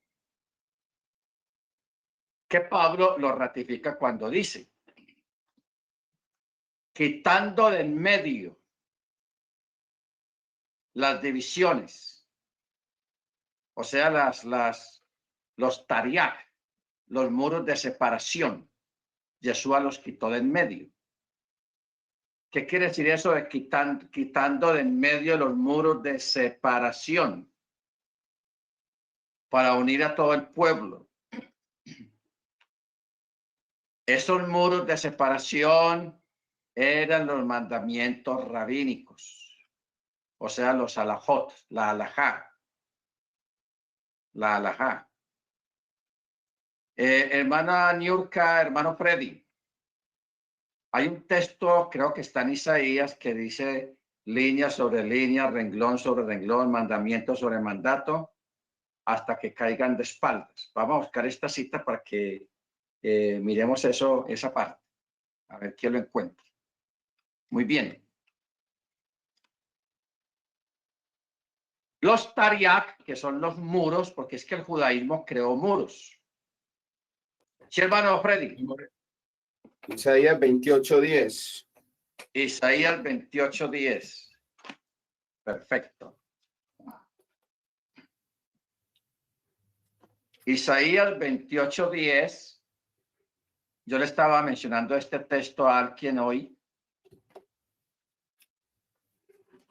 Que Pablo lo ratifica cuando dice, quitando de en medio las divisiones, o sea, los tariach, los muros de separación, Yeshua los quitó de en medio. ¿Qué quiere decir eso de quitando de en medio los muros de separación para unir a todo el pueblo? Esos muros de separación eran los mandamientos rabínicos, o sea, los alajot, la alajá. Hermana Niurka, hermano Freddy, hay un texto, creo que está en Isaías, que dice línea sobre línea, renglón sobre renglón, mandamiento sobre mandato, hasta que caigan de espaldas. Vamos a buscar esta cita para que miremos eso, esa parte. A ver quién lo encuentra. Muy bien. Los tariach, que son los muros, porque es que el judaísmo creó muros. ¿Sí, hermano Freddy? Isaías 28:10. Isaías 28:10. Perfecto. Isaías 28:10. Yo le estaba mencionando este texto a alguien hoy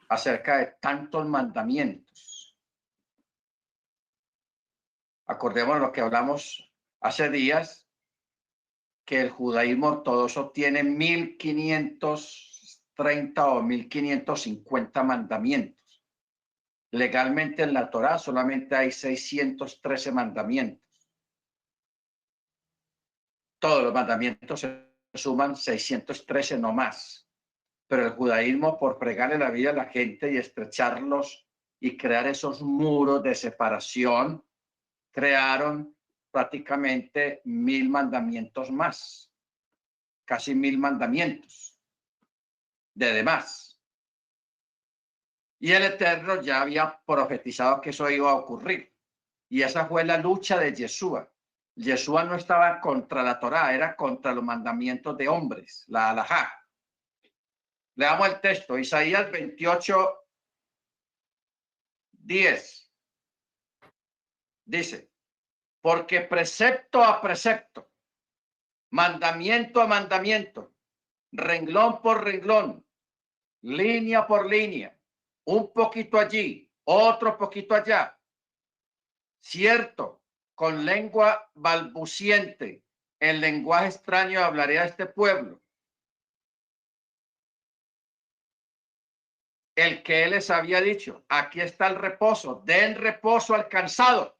acerca de tantos mandamientos. Acordémonos lo que hablamos hace días, que el judaísmo ortodoxo tiene 1530 o 1550 mandamientos. Legalmente en la Torá solamente hay 613 mandamientos. Todos los mandamientos se suman 613 no más. Pero el judaísmo, por fregarle la vida a la gente y estrecharlos y crear esos muros de separación, crearon prácticamente 1000 mandamientos más, casi 1000 mandamientos de demás. Y el Eterno ya había profetizado que eso iba a ocurrir. Y esa fue la lucha de Yeshua. Yeshua no estaba contra la Torá, era contra los mandamientos de hombres, la halajá. Leamos el texto, Isaías 28, 10. Dice, porque precepto a precepto, mandamiento a mandamiento, renglón por renglón, línea por línea, un poquito allí, otro poquito allá. Cierto, con lengua balbuciente, en lenguaje extraño hablaré a este pueblo. El que él les había dicho, aquí está el reposo, den reposo al cansado.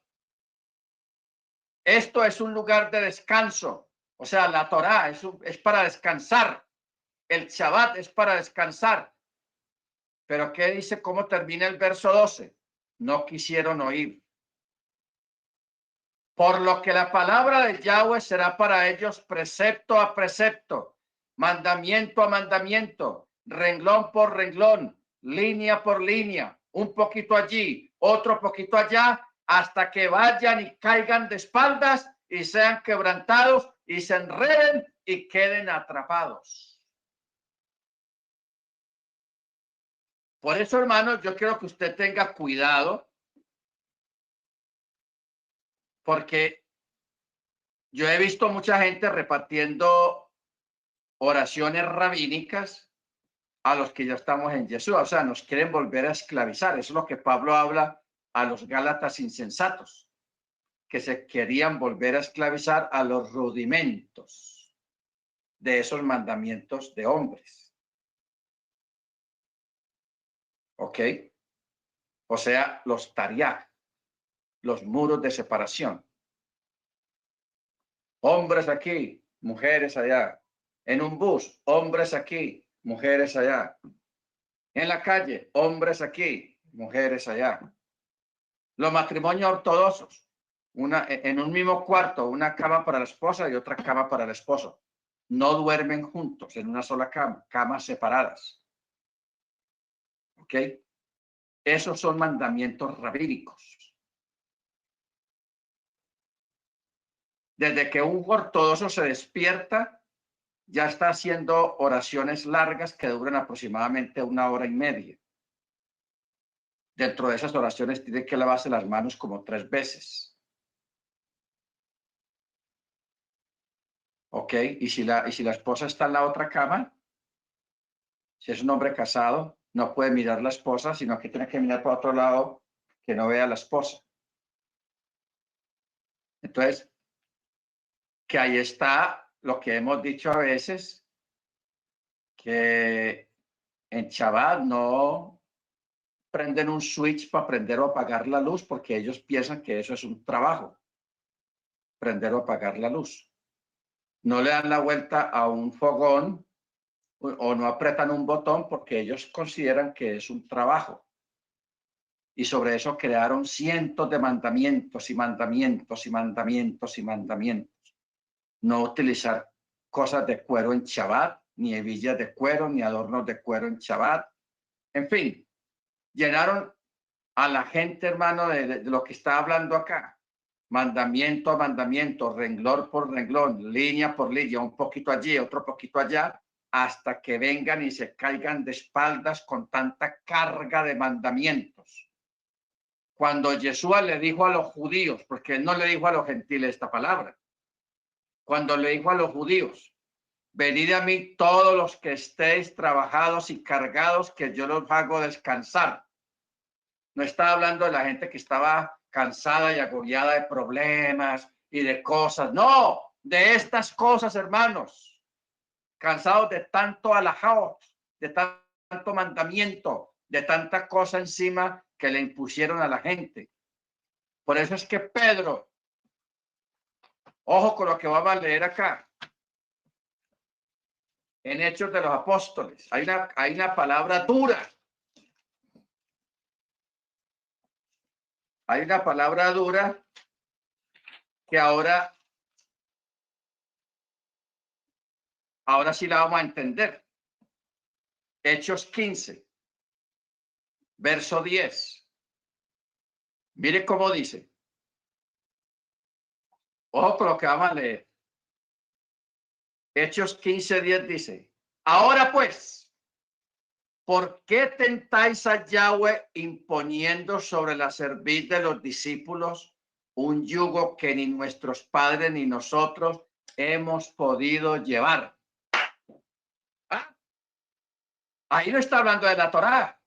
Esto es un lugar de descanso. O sea, la Torá es para descansar. El Shabbat es para descansar. Pero ¿qué dice? ¿Cómo termina el verso 12? No quisieron oír. Por lo que la palabra de Yahweh será para ellos precepto a precepto, mandamiento a mandamiento, renglón por renglón, línea por línea, un poquito allí, otro poquito allá, hasta que vayan y caigan de espaldas y sean quebrantados y se enreden y queden atrapados. Por eso, hermanos, yo quiero que usted tenga cuidado, porque yo he visto mucha gente repartiendo oraciones rabínicas a los que ya estamos en Yeshua, o sea, nos quieren volver a esclavizar. Eso es lo que Pablo habla a los gálatas insensatos, que se querían volver a esclavizar a los rudimentos de esos mandamientos de hombres. ¿Ok? O sea, los tariach, los muros de separación. Hombres aquí, mujeres allá. En un bus, hombres aquí, mujeres allá. En la calle, hombres aquí, mujeres allá. Los matrimonios ortodoxos, en un mismo cuarto, una cama para la esposa y otra cama para el esposo. No duermen juntos en una sola cama, camas separadas. ¿Ok? Esos son mandamientos rabínicos. Desde que un ortodoxo se despierta, ya está haciendo oraciones largas que duran aproximadamente 1 hora y media. Dentro de esas oraciones tiene que lavarse las manos como 3 veces. ¿Ok? Y si la esposa está en la otra cama, si es un hombre casado, no puede mirar a la esposa, sino que tiene que mirar para otro lado, que no vea a la esposa. Entonces, que ahí está lo que hemos dicho a veces, que en Shabbat no prenden un switch para prender o apagar la luz, porque ellos piensan que eso es un trabajo, prender o apagar la luz. No le dan la vuelta a un fogón o no apretan un botón porque ellos consideran que es un trabajo. Y sobre eso crearon cientos de mandamientos y mandamientos y mandamientos y mandamientos. No utilizar cosas de cuero en Shabbat, ni hebillas de cuero, ni adornos de cuero en Shabbat. En fin, llenaron a la gente, hermano, de lo que está hablando acá. Mandamiento a mandamiento, renglón por renglón, línea por línea, un poquito allí, otro poquito allá, hasta que vengan y se caigan de espaldas con tanta carga de mandamientos. Cuando Yeshua le dijo a los judíos, porque él no le dijo a los gentiles esta palabra, cuando le dijo a los judíos, venid a mí todos los que estéis trabajados y cargados, que yo los hago descansar. No estaba hablando de la gente que estaba cansada y agobiada de problemas y de cosas. No, de estas cosas, hermanos. Cansados de tanto alajao, de tanto mandamiento, de tanta cosa encima que le impusieron a la gente. Por eso es que Pedro, ojo con lo que vamos a leer acá. en Hechos de los Apóstoles. Hay una palabra dura. Hay una palabra dura que ahora sí la vamos a entender. Hechos 15, verso 10. Mire cómo dice. Ojo con lo que vamos a leer. Hechos 15, 10 dice: ahora pues, ¿por qué tentáis a Yahweh imponiendo sobre la cerviz de los discípulos un yugo que ni nuestros padres ni nosotros hemos podido llevar? ¿Ah? Ahí no está hablando de la Torá.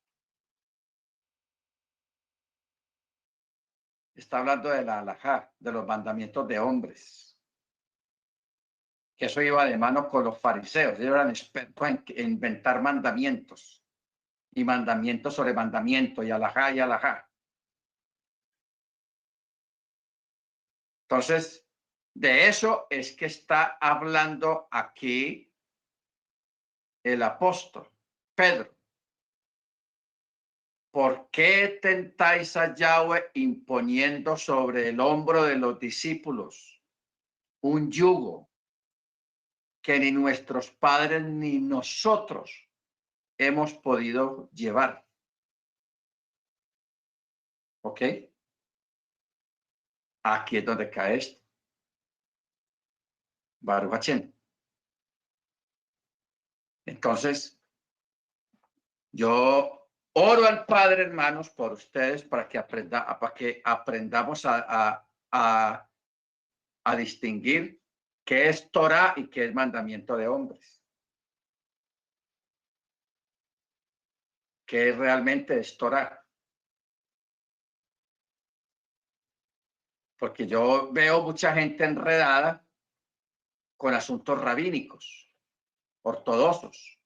Está hablando de la halajá, de los mandamientos de hombres. Que eso iba de mano con los fariseos. Ellos eran expertos en inventar mandamientos. Y mandamientos sobre mandamientos, y halajá y halajá. Entonces, de eso es que está hablando aquí el apóstol Pedro. ¿Por qué tentáis a Yahweh imponiendo sobre el hombro de los discípulos un yugo que ni nuestros padres ni nosotros hemos podido llevar? ¿Ok? Aquí es donde cae esto. Baruch Hashem. Entonces, yo oro al Padre, hermanos, por ustedes para que aprendamos a distinguir qué es Torah y qué es mandamiento de hombres. ¿Qué realmente es Torah? Porque yo veo mucha gente enredada con asuntos rabínicos, ortodoxos.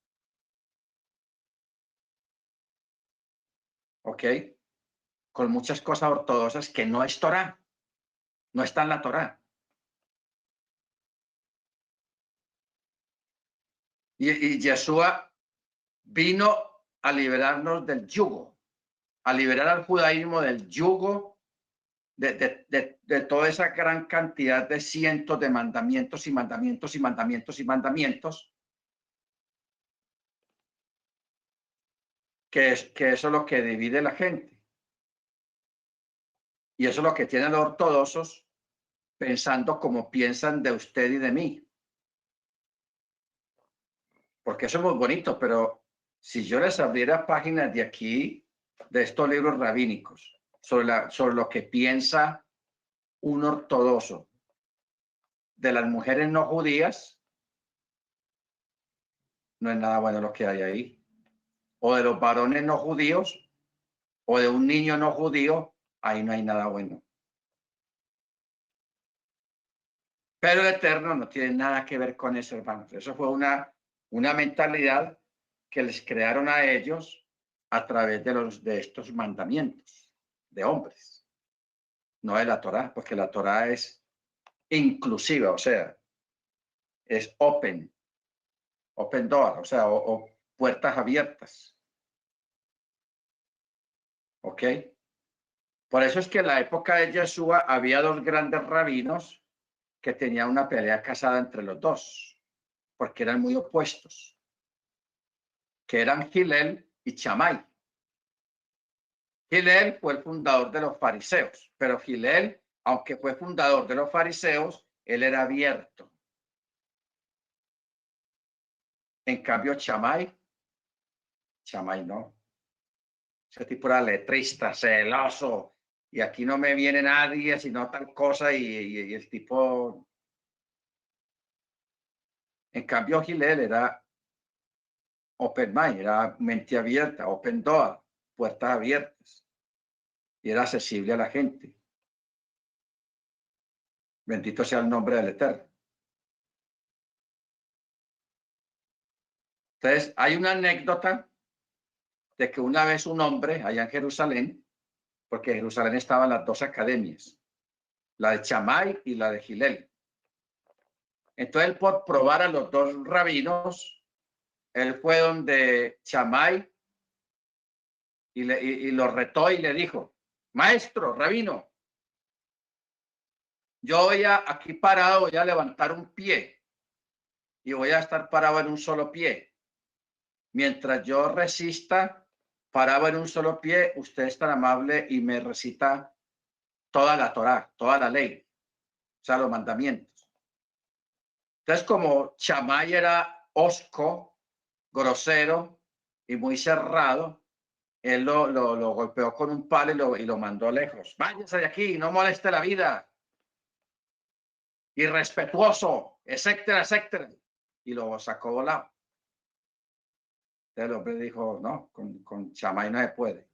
¿Ok? Con muchas cosas ortodoxas que no es Torah. No está en la Torah. Y Yeshua vino a liberarnos del yugo, a liberar al judaísmo del yugo de toda esa gran cantidad de cientos de mandamientos y mandamientos y mandamientos y mandamientos, que eso es lo que divide la gente. Y eso es lo que tienen los ortodoxos pensando como piensan de usted y de mí. Porque eso es muy bonito, pero si yo les abriera páginas de aquí, de estos libros rabínicos, sobre lo que piensa un ortodoxo de las mujeres no judías, no es nada bueno lo que hay ahí. O de los varones no judíos, o de un niño no judío, ahí no hay nada bueno. Pero el Eterno no tiene nada que ver con eso, hermanos. Eso fue una mentalidad que les crearon a ellos a través de estos mandamientos de hombres, no de la Torá, porque la Torá es inclusiva, o sea, es open door, o sea, o puertas abiertas. ¿Ok? Por eso es que en la época de Yeshua había dos grandes rabinos que tenían una pelea casada entre los dos, porque eran muy opuestos, que eran Hillel y Shammai. Hillel fue el fundador de los fariseos, pero Hillel, aunque fue fundador de los fariseos, él era abierto. En cambio, Shammai no. Ese tipo era letrista, celoso, y aquí no me viene nadie, sino tal cosa, y el tipo... En cambio, Hillel era open mind, era mente abierta, open door, puertas abiertas, y era accesible a la gente. Bendito sea el nombre del Eterno. Entonces, hay una anécdota de que una vez un hombre allá en Jerusalén, porque en Jerusalén estaban las dos academias, la de Shammai y la de Hillel. Entonces, él por probar a los dos rabinos, él fue donde Shammai y lo retó y le dijo, maestro, rabino, yo aquí parado, voy a levantar un pie y voy a estar parado en un solo pie. Mientras yo resista, parado en un solo pie, usted es tan amable y me recita toda la Torá, toda la ley, o sea, los mandamientos. Entonces, como Shammai era hosco, grosero y muy cerrado, él lo golpeó con un palo y lo mandó lejos. Váyase de aquí, no moleste la vida. Irrespetuoso, etcétera, etcétera. Y lo sacó volado. Entonces el hombre dijo, no, con Shammai no se puede.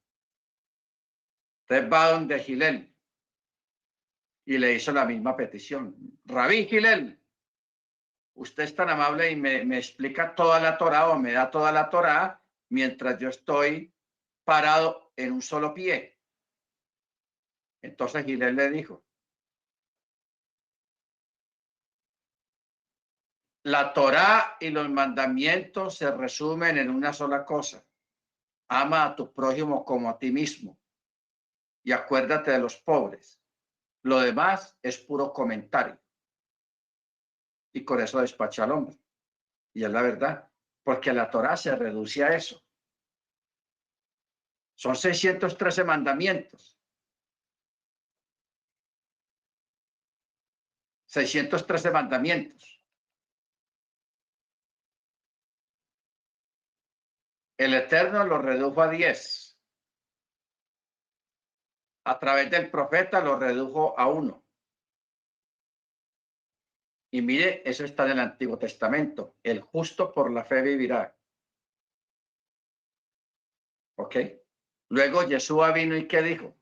Entonces va donde Gilel y le hizo la misma petición. Rabí Gilel, usted es tan amable y me explica toda la Torá o me da toda la Torá mientras yo estoy parado en un solo pie. Entonces Gilel le dijo, la Torá y los mandamientos se resumen en una sola cosa. Ama a tu prójimo como a ti mismo y acuérdate de los pobres. Lo demás es puro comentario. Y con eso despacha al hombre. Y es la verdad, porque la Torá se reduce a eso. Son 613 mandamientos. 613 mandamientos. El Eterno lo redujo a 10. A través del profeta lo redujo a 1. Y mire, eso está en el Antiguo Testamento. El justo por la fe vivirá. ¿Ok? Luego Yeshua vino y ¿qué dijo?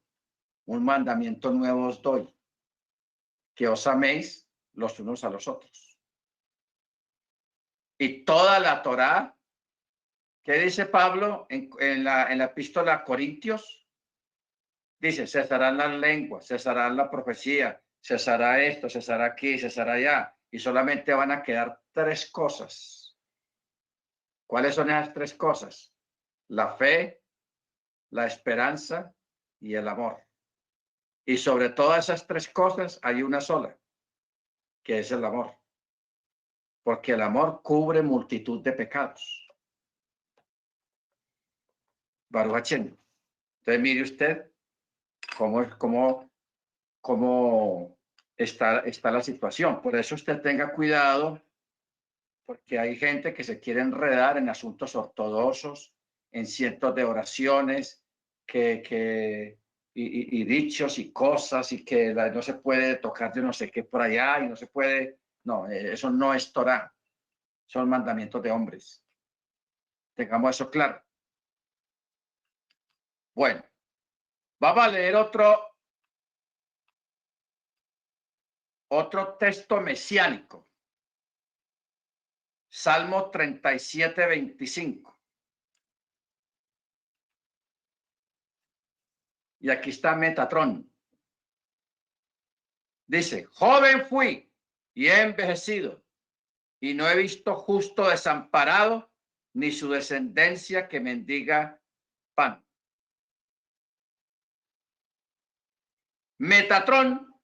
Un mandamiento nuevo os doy. Que os améis los unos a los otros. Y toda la Torá, ¿qué dice Pablo en la epístola a Corintios? Dice, cesarán las lenguas, cesará la profecía, cesará esto, cesará aquí, cesará allá. Y solamente van a quedar 3 cosas. ¿Cuáles son esas 3 cosas? La fe, la esperanza y el amor. Y sobre todas esas 3 cosas hay una sola, que es el amor. Porque el amor cubre multitud de pecados. Baruch Hashem. Entonces mire usted cómo está la situación. Por eso usted tenga cuidado, porque hay gente que se quiere enredar en asuntos ortodoxos, en cientos de oraciones y dichos y cosas, y que no se puede tocar de no sé qué por allá, y no se puede. No, eso no es Torá, son mandamientos de hombres. Tengamos eso claro. Bueno, vamos a leer otro texto mesiánico. Salmo 37, 25. Y aquí está Metatrón. Dice, joven fui y he envejecido, y no he visto justo desamparado, ni su descendencia que mendiga pan. Metatrón,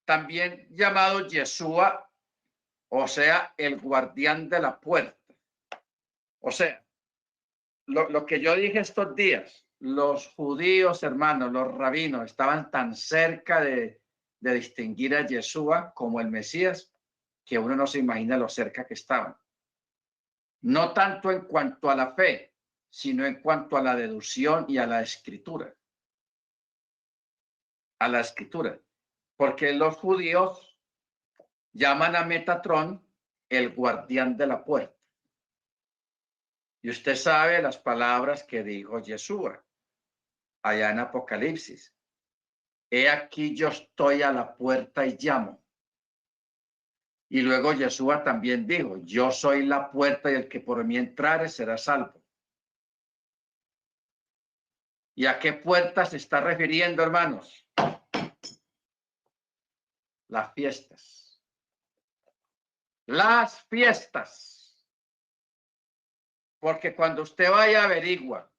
también llamado Yeshua, o sea, el guardián de la puerta. O sea, lo que yo dije estos días, los judíos, hermanos, los rabinos, estaban tan cerca de distinguir a Yeshua como el Mesías, que uno no se imagina lo cerca que estaban. No tanto en cuanto a la fe, sino en cuanto a la deducción y a la escritura. A la escritura. Porque los judíos llaman a Metatrón el guardián de la puerta. Y usted sabe las palabras que dijo Yeshua allá en Apocalipsis. He aquí yo estoy a la puerta y llamo. Y luego Yeshua también dijo, yo soy la puerta y el que por mí entrare será salvo. ¿Y a qué puerta se está refiriendo, hermanos? Las fiestas. Las fiestas. Porque cuando usted vaya a averigua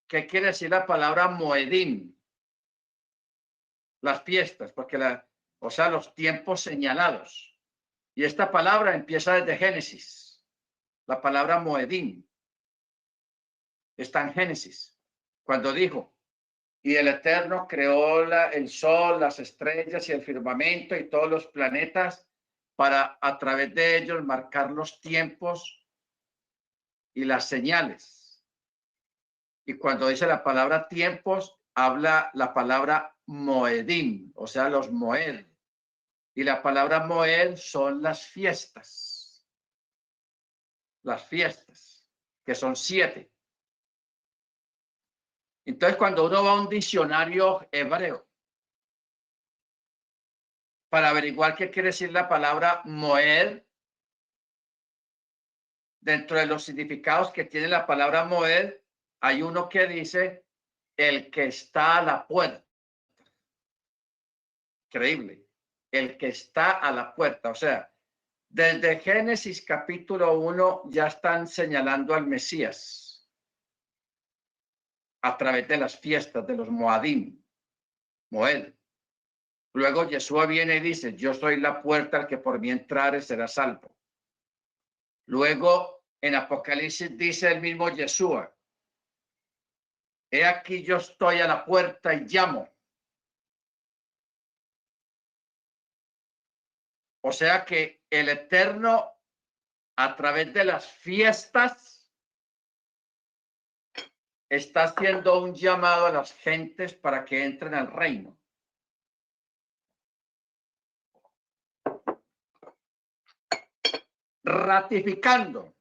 qué quiere decir la palabra Moedim, las fiestas, porque o sea, los tiempos señalados. Y esta palabra empieza desde Génesis. La palabra Moedim está en Génesis. Cuando dijo, y el Eterno creó el sol, las estrellas y el firmamento y todos los planetas para a través de ellos marcar los tiempos y las señales. Y cuando dice la palabra tiempos, habla la palabra Moedim, o sea, los Moed. Y la palabra Moed son las fiestas. Las fiestas, que son 7. Entonces, cuando uno va a un diccionario hebreo para averiguar qué quiere decir la palabra Moed, dentro de los significados que tiene la palabra Moed, hay uno que dice el que está a la puerta. Increíble. El que está a la puerta. O sea, desde Génesis capítulo 1 ya están señalando al Mesías a través de las fiestas de los Moadim. Moed. Luego Yeshua viene y dice, yo soy la puerta, al que por mí entrare será salvo. Luego en Apocalipsis dice el mismo Yeshua, he aquí yo estoy a la puerta y llamo. O sea que el Eterno, a través de las fiestas, está haciendo un llamado a las gentes para que entren al reino. Ratificando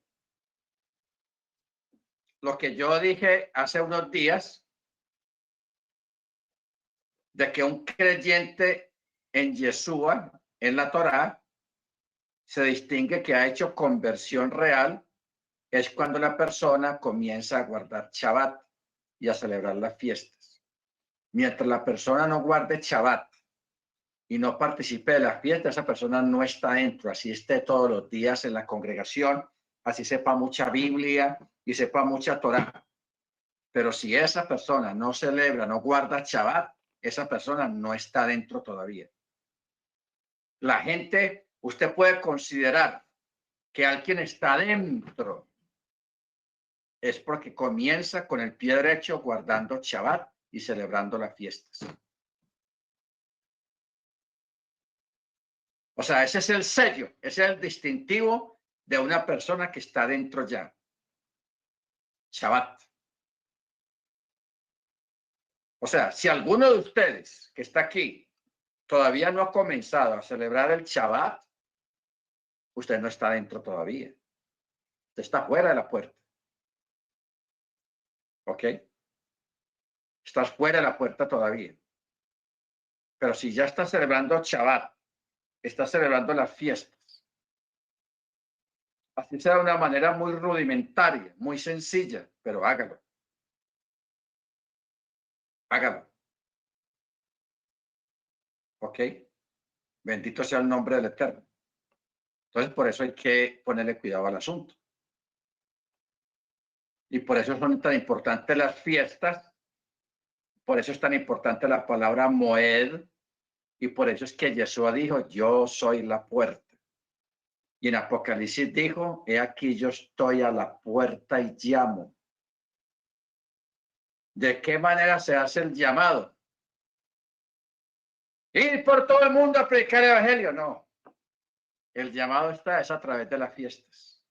lo que yo dije hace unos días, de que un creyente en Yeshua, en la Torá, se distingue que ha hecho conversión real, es cuando la persona comienza a guardar Shabbat y a celebrar las fiestas. Mientras la persona no guarde Shabbat y no participe de las fiestas, esa persona no está dentro, así esté todos los días en la congregación, así sepa mucha Biblia y sepa mucha Torá. Pero si esa persona no celebra, no guarda Shabbat, esa persona no está dentro todavía. La gente, usted puede considerar que alguien está dentro, es porque comienza con el pie derecho guardando Shabbat y celebrando las fiestas. O sea, ese es el sello, ese es el distintivo de una persona que está dentro ya. Shabbat. O sea, si alguno de ustedes que está aquí todavía no ha comenzado a celebrar el Shabbat, usted no está dentro todavía. Usted está fuera de la puerta. ¿Ok? Estás fuera de la puerta todavía. Pero si ya está celebrando Shabbat, está celebrando las fiestas. Así sea de una manera muy rudimentaria, muy sencilla, pero hágalo. Hágalo. ¿Ok? Bendito sea el nombre del Eterno. Entonces, por eso hay que ponerle cuidado al asunto. Y por eso son tan importantes las fiestas. Por eso es tan importante la palabra Moed. Y por eso es que Yeshua dijo, yo soy la puerta. Y en Apocalipsis dijo, he aquí yo estoy a la puerta y llamo. ¿De qué manera se hace el llamado? Ir por todo el mundo a predicar el evangelio. No. El llamado es a través de las fiestas.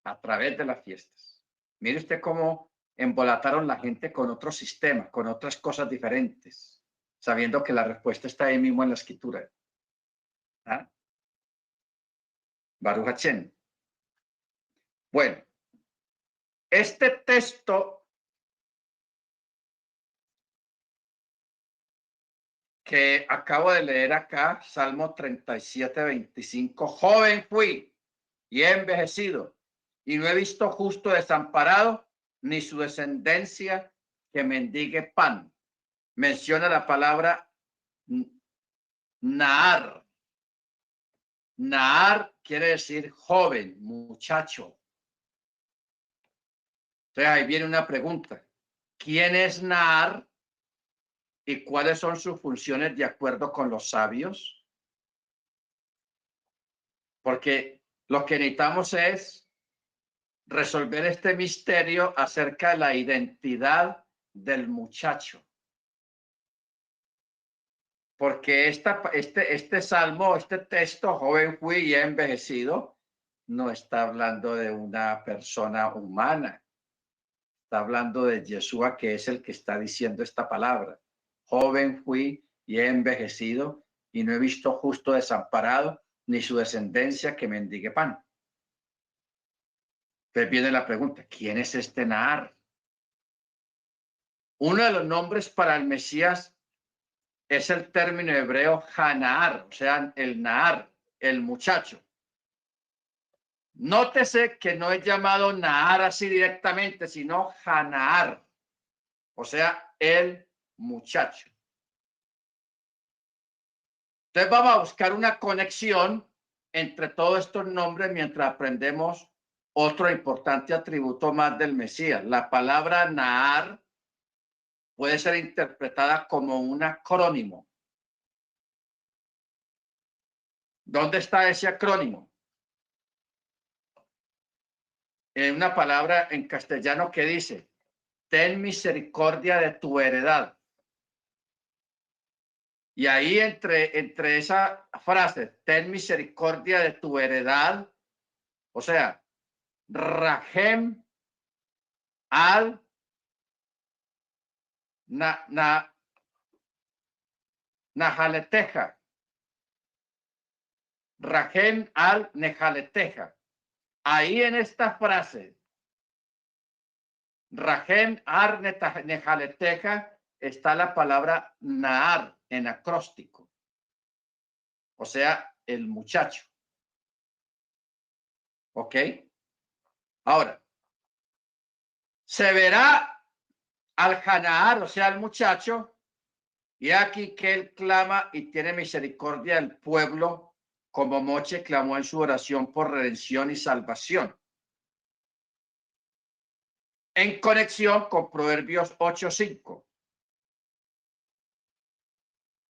A través de las fiestas. Mire usted cómo embolataron la gente con otro sistema, con otras cosas diferentes, sabiendo que la respuesta está ahí mismo en la escritura. ¿Ah? Baruch Hashem. Bueno, este texto que acabo de leer acá, Salmo 37, 25, joven fui y he envejecido y no he visto justo desamparado ni su descendencia que mendigue pan. Menciona la palabra Nahar. Nahar quiere decir joven, muchacho. Entonces ahí viene una pregunta. ¿Quién es Naar y cuáles son sus funciones de acuerdo con los sabios? Porque lo que necesitamos es resolver este misterio acerca de la identidad del muchacho. Porque este salmo, este texto, joven fui y he envejecido, no está hablando de una persona humana. Está hablando de Yeshua, que es el que está diciendo esta palabra. Joven fui y he envejecido y no he visto justo desamparado ni su descendencia que mendigue pan. Entonces viene la pregunta, ¿quién es este Naar? Uno de los nombres para el Mesías es el término hebreo Hanaar, o sea, el Naar, el muchacho. Nótese que no es llamado Naar así directamente, sino Hanaar, o sea, el muchacho. Entonces vamos a buscar una conexión entre todos estos nombres mientras aprendemos otro importante atributo más del Mesías. La palabra Naar puede ser interpretada como un acrónimo. ¿Dónde está ese acrónimo? En una palabra en castellano que dice, ten misericordia de tu heredad. Y ahí entre esa frase, ten misericordia de tu heredad, o sea, Rahem al Nahaleteja. Rahem al Nehaleteja. Ahí en esta frase, Rahem al Nehaleteja, está la palabra Naar en acróstico. O sea, el muchacho. ¿Ok? Ahora, se verá al Hanaar, o sea, al muchacho, y aquí que él clama y tiene misericordia del pueblo, como Moche clamó en su oración por redención y salvación. En conexión con Proverbios 8:5.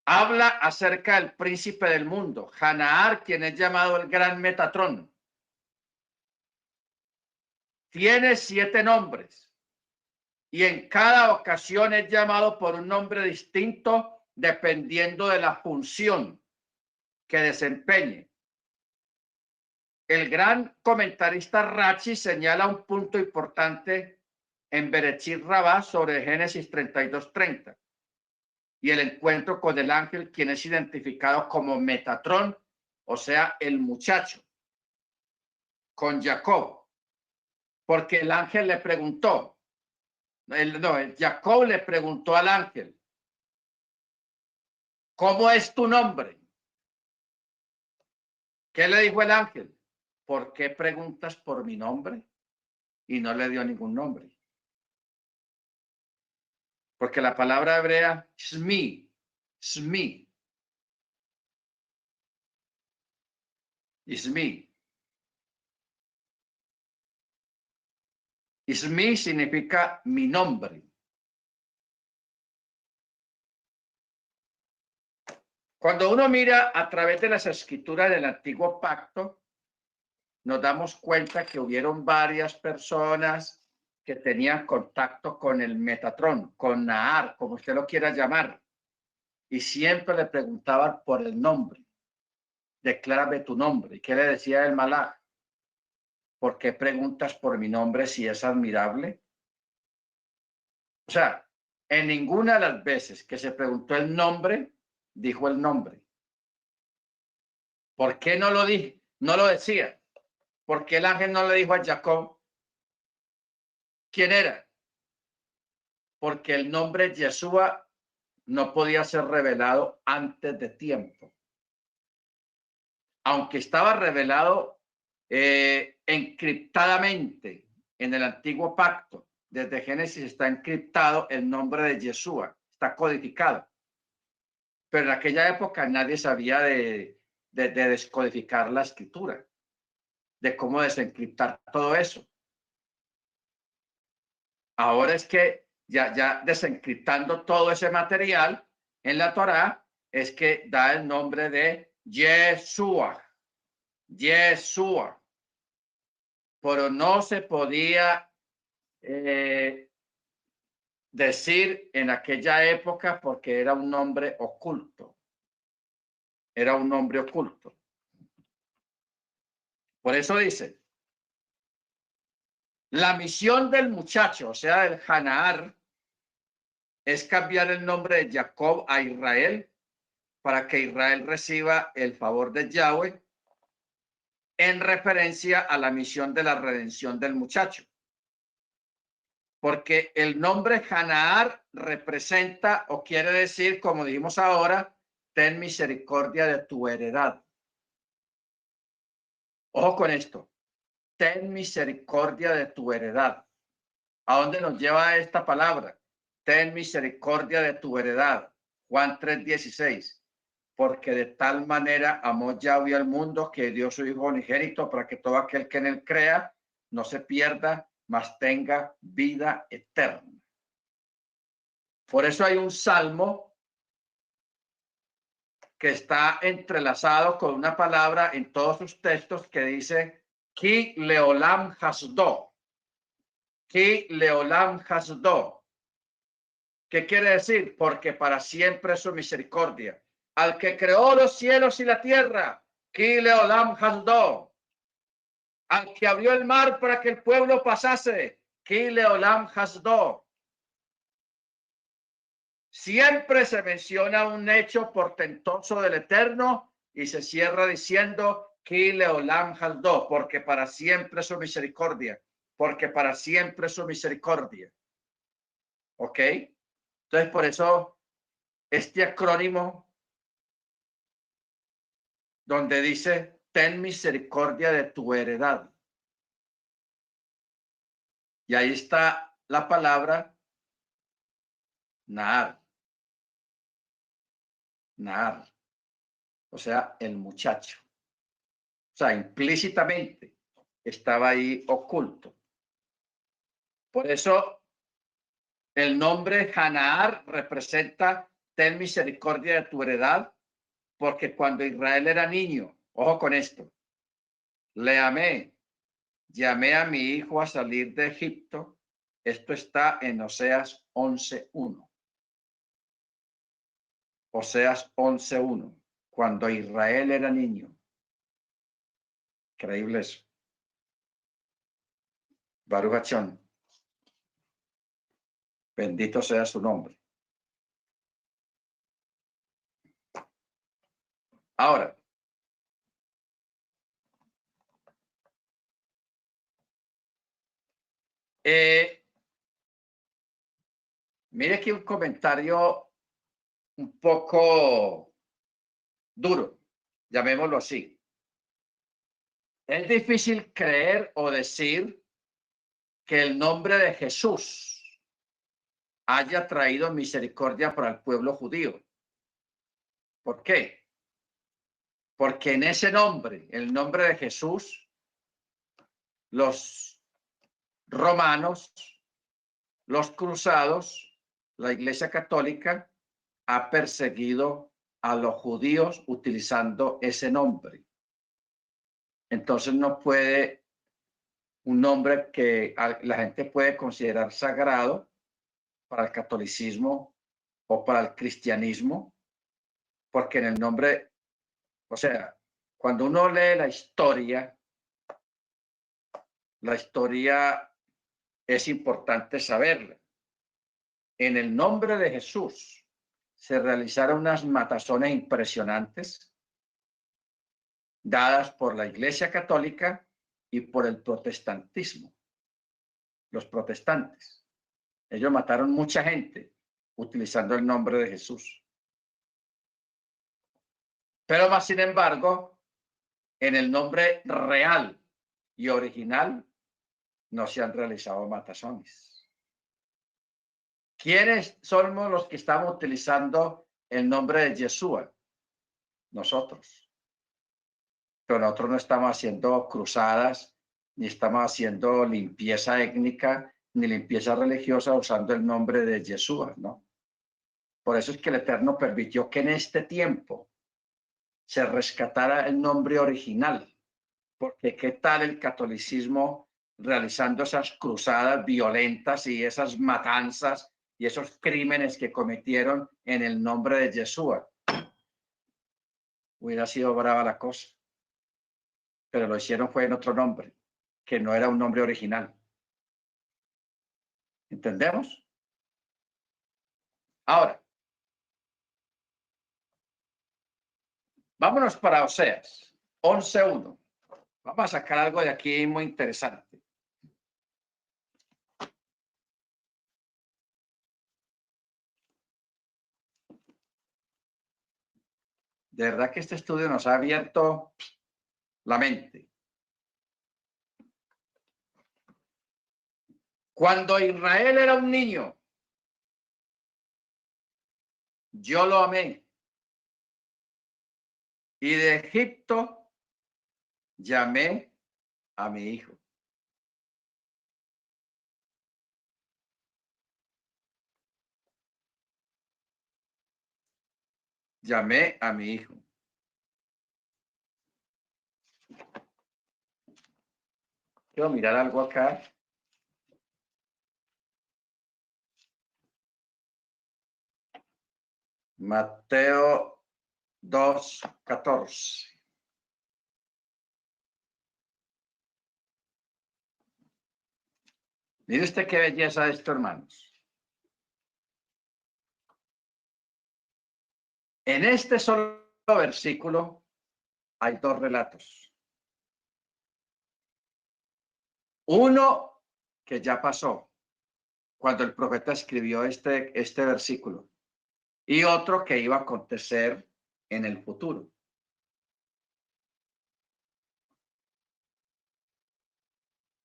Habla acerca del príncipe del mundo, Hanaar, quien es llamado el gran Metatrón. Tiene 7 nombres y en cada ocasión es llamado por un nombre distinto dependiendo de la función que desempeñe. El gran comentarista Rachi señala un punto importante en Berechit Rabá sobre Génesis 32:30 y el encuentro con el ángel, quien es identificado como Metatrón, o sea, el muchacho, con Jacob, porque el ángel le preguntó, Jacob le preguntó al ángel, ¿cómo es tu nombre? ¿Qué le dijo el ángel? ¿Por qué preguntas por mi nombre? Y no le dio ningún nombre. Porque la palabra hebrea, Shmi, Ismi. Ismi significa mi nombre. Cuando uno mira a través de las escrituras del Antiguo Pacto, nos damos cuenta que hubieron varias personas que tenían contacto con el Metatrón, con Naar, como usted lo quiera llamar, y siempre le preguntaban por el nombre. Declárame tu nombre. ¿Y qué le decía el malaj? ¿Por qué preguntas por mi nombre si es admirable? O sea, en ninguna de las veces que se preguntó el nombre, dijo el nombre. ¿Por qué no lo dije? No lo decía. ¿Por qué el ángel no le dijo a Jacob quién era? Porque el nombre Yeshua no podía ser revelado antes de tiempo. Aunque estaba revelado encriptadamente en el Antiguo Pacto, desde Génesis está encriptado el nombre de Yeshua, está codificado. Pero en aquella época nadie sabía de descodificar la escritura. de cómo desencriptar todo eso. Ahora es que ya desencriptando todo ese material en la Torá, es que da el nombre de Yeshua. Yeshua. Pero no se podía decir en aquella época porque era un nombre oculto. Era un nombre oculto. Por eso dice, la misión del muchacho, o sea, del Hanaar, es cambiar el nombre de Jacob a Israel para que Israel reciba el favor de Yahweh en referencia a la misión de la redención del muchacho. Porque el nombre Hanaar representa o quiere decir, como dijimos ahora, ten misericordia de tu heredad. Ojo con esto, ten misericordia de tu heredad. ¿A dónde nos lleva esta palabra? Ten misericordia de tu heredad. Juan 3:16. Porque de tal manera amó Yahweh al mundo que dio su Hijo unigénito para que todo aquel que en él crea no se pierda, mas tenga vida eterna. Por eso hay un salmo que está entrelazado con una palabra en todos sus textos que dice Ki leolam hasdo. Ki leolam hasdo. ¿Qué quiere decir? Porque para siempre es su misericordia. Al que creó los cielos y la tierra, Ki leolam hasdo. Al que abrió el mar para que el pueblo pasase, Ki leolam hasdo. Siempre se menciona un hecho portentoso del Eterno y se cierra diciendo Ki leolam hasdo, porque para siempre es su misericordia, porque para siempre es su misericordia. ¿Ok? Entonces, por eso, este acrónimo donde dice, ten misericordia de tu heredad. Y ahí está la palabra Naar. Naar. O sea, el muchacho. O sea, implícitamente estaba ahí oculto. Por eso, el nombre Hanaar representa ten misericordia de tu heredad, porque cuando Israel era niño, ojo con esto, le amé, llamé a mi hijo a salir de Egipto. Esto está en Oseas 11:1. Oseas 11:1. Cuando Israel era niño. Increíble eso. Baruch Hachón. Bendito sea su nombre. Ahora, mire aquí un comentario un poco duro, llamémoslo así. Es difícil creer o decir que el nombre de Jesús haya traído misericordia para el pueblo judío. ¿Por qué? Porque en ese nombre, el nombre de Jesús, los romanos, los cruzados, la Iglesia Católica ha perseguido a los judíos utilizando ese nombre. Entonces no puede un nombre que la gente puede considerar sagrado para el catolicismo o para el cristianismo, porque en el nombre, o sea, cuando uno lee la historia es importante saberla. En el nombre de Jesús se realizaron unas matazones impresionantes dadas por la Iglesia Católica y por el protestantismo. Los protestantes. Ellos mataron mucha gente utilizando el nombre de Jesús. Pero más sin embargo, en el nombre real y original no se han realizado matazones. ¿Quiénes somos los que estamos utilizando el nombre de Yeshua? Nosotros. pero nosotros no estamos haciendo cruzadas, ni estamos haciendo limpieza étnica, ni limpieza religiosa usando el nombre de Yeshua, ¿no? Por eso es que el Eterno permitió que en este tiempo se rescatara el nombre original, porque qué tal el catolicismo realizando esas cruzadas violentas y esas matanzas y esos crímenes que cometieron en el nombre de Yeshua. Hubiera sido brava la cosa, pero lo hicieron fue en otro nombre, que no era un nombre original. ¿Entendemos? Ahora, vámonos para Oseas 11:1. Vamos a sacar algo de aquí muy interesante. De verdad que este estudio nos ha abierto la mente. Cuando Israel era un niño, yo lo amé. Y de Egipto llamé a mi hijo. Llamé a mi hijo. Quiero mirar algo acá. Mateo 2:14. Mire usted qué belleza esto, hermanos. En este solo versículo hay dos relatos. Uno que ya pasó cuando el profeta escribió este versículo y otro que iba a acontecer en el futuro.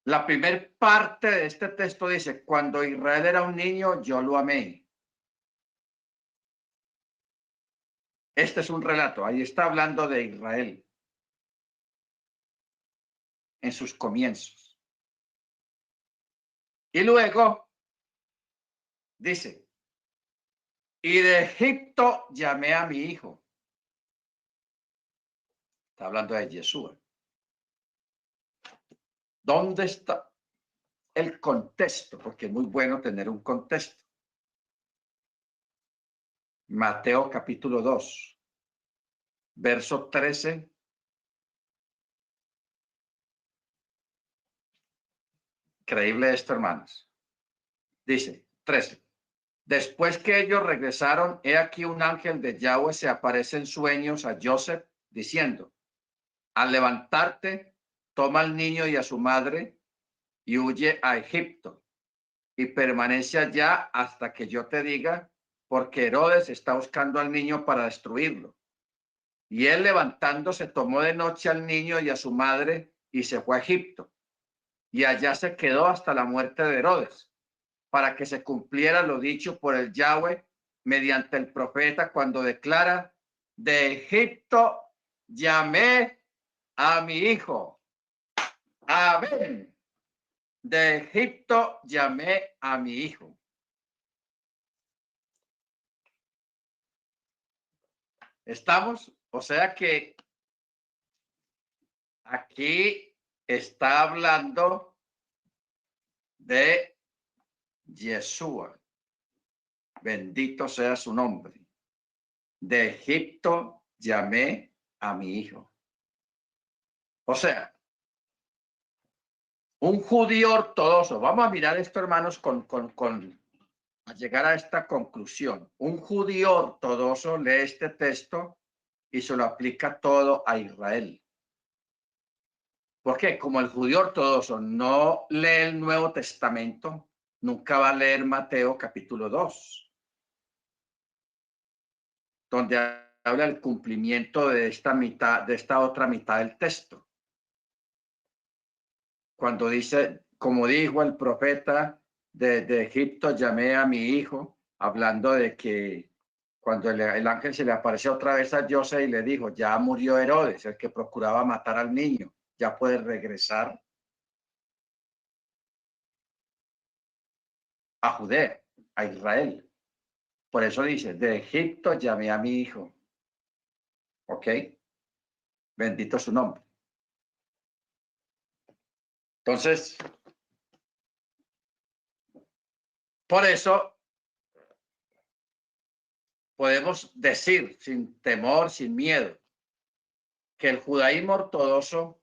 La primera parte de este texto dice, cuando Israel era un niño, yo lo amé. Este es un relato, ahí está hablando de Israel en sus comienzos. Y luego dice, y de Egipto llamé a mi hijo. Está hablando de Yeshua. ¿Dónde está el contexto? Porque es muy bueno tener un contexto. Mateo capítulo 2, verso 13. Increíble esto, hermanos. Dice 13. Después que ellos regresaron, he aquí un ángel de Yahweh se aparece en sueños a Joseph diciendo, al levantarte, toma al niño y a su madre y huye a Egipto y permanece allá hasta que yo te diga, porque Herodes está buscando al niño para destruirlo. Y él levantándose tomó de noche al niño y a su madre y se fue a Egipto. Y allá se quedó hasta la muerte de Herodes, para que se cumpliera lo dicho por el Yahweh mediante el profeta cuando declara, de Egipto llamé a mi hijo. Amén. De Egipto llamé a mi hijo. ¿Estamos? O sea que aquí está hablando de Yeshua. Bendito sea su nombre. De Egipto llamé a mi hijo. O sea, un judío ortodoxo. Vamos a mirar esto, hermanos, a llegar a esta conclusión. Un judío ortodoxo lee este texto y se lo aplica todo a Israel. Porque como el judío ortodoxo no lee el Nuevo Testamento, nunca va a leer Mateo capítulo 2, donde habla el cumplimiento de esta mitad, de esta otra mitad del texto. Cuando dice, como dijo el profeta de Egipto, llamé a mi hijo, hablando de que cuando el ángel se le apareció otra vez a José y le dijo, ya murió Herodes, el que procuraba matar al niño, ya puede regresar a Judea, a Israel. Por eso dice, de Egipto llamé a mi hijo. ¿Ok? Bendito su nombre. Entonces, por eso podemos decir sin temor, sin miedo, que el judaísmo ortodoxo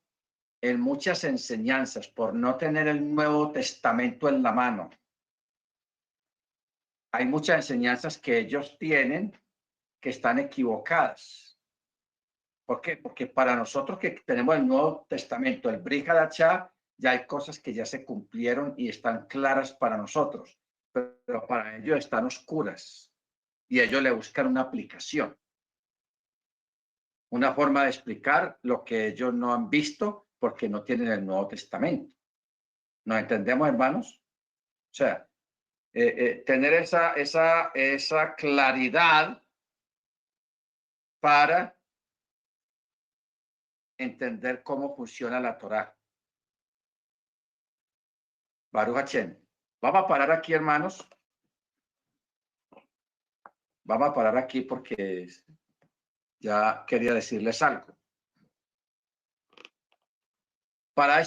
en muchas enseñanzas, por no tener el Nuevo Testamento en la mano, hay muchas enseñanzas que ellos tienen que están equivocadas. ¿Por qué? Porque para nosotros que tenemos el Nuevo Testamento, el Brit Hadashah, ya hay cosas que ya se cumplieron y están claras para nosotros, pero para ellos están oscuras y ellos le buscan una aplicación, una forma de explicar lo que ellos no han visto porque no tienen el Nuevo Testamento. ¿Nos entendemos, hermanos? O sea, tener esa claridad para entender cómo funciona la Torá. Baruch Hashem. Vamos a parar aquí, hermanos. Vamos a parar aquí porque ya quería decirles algo. Para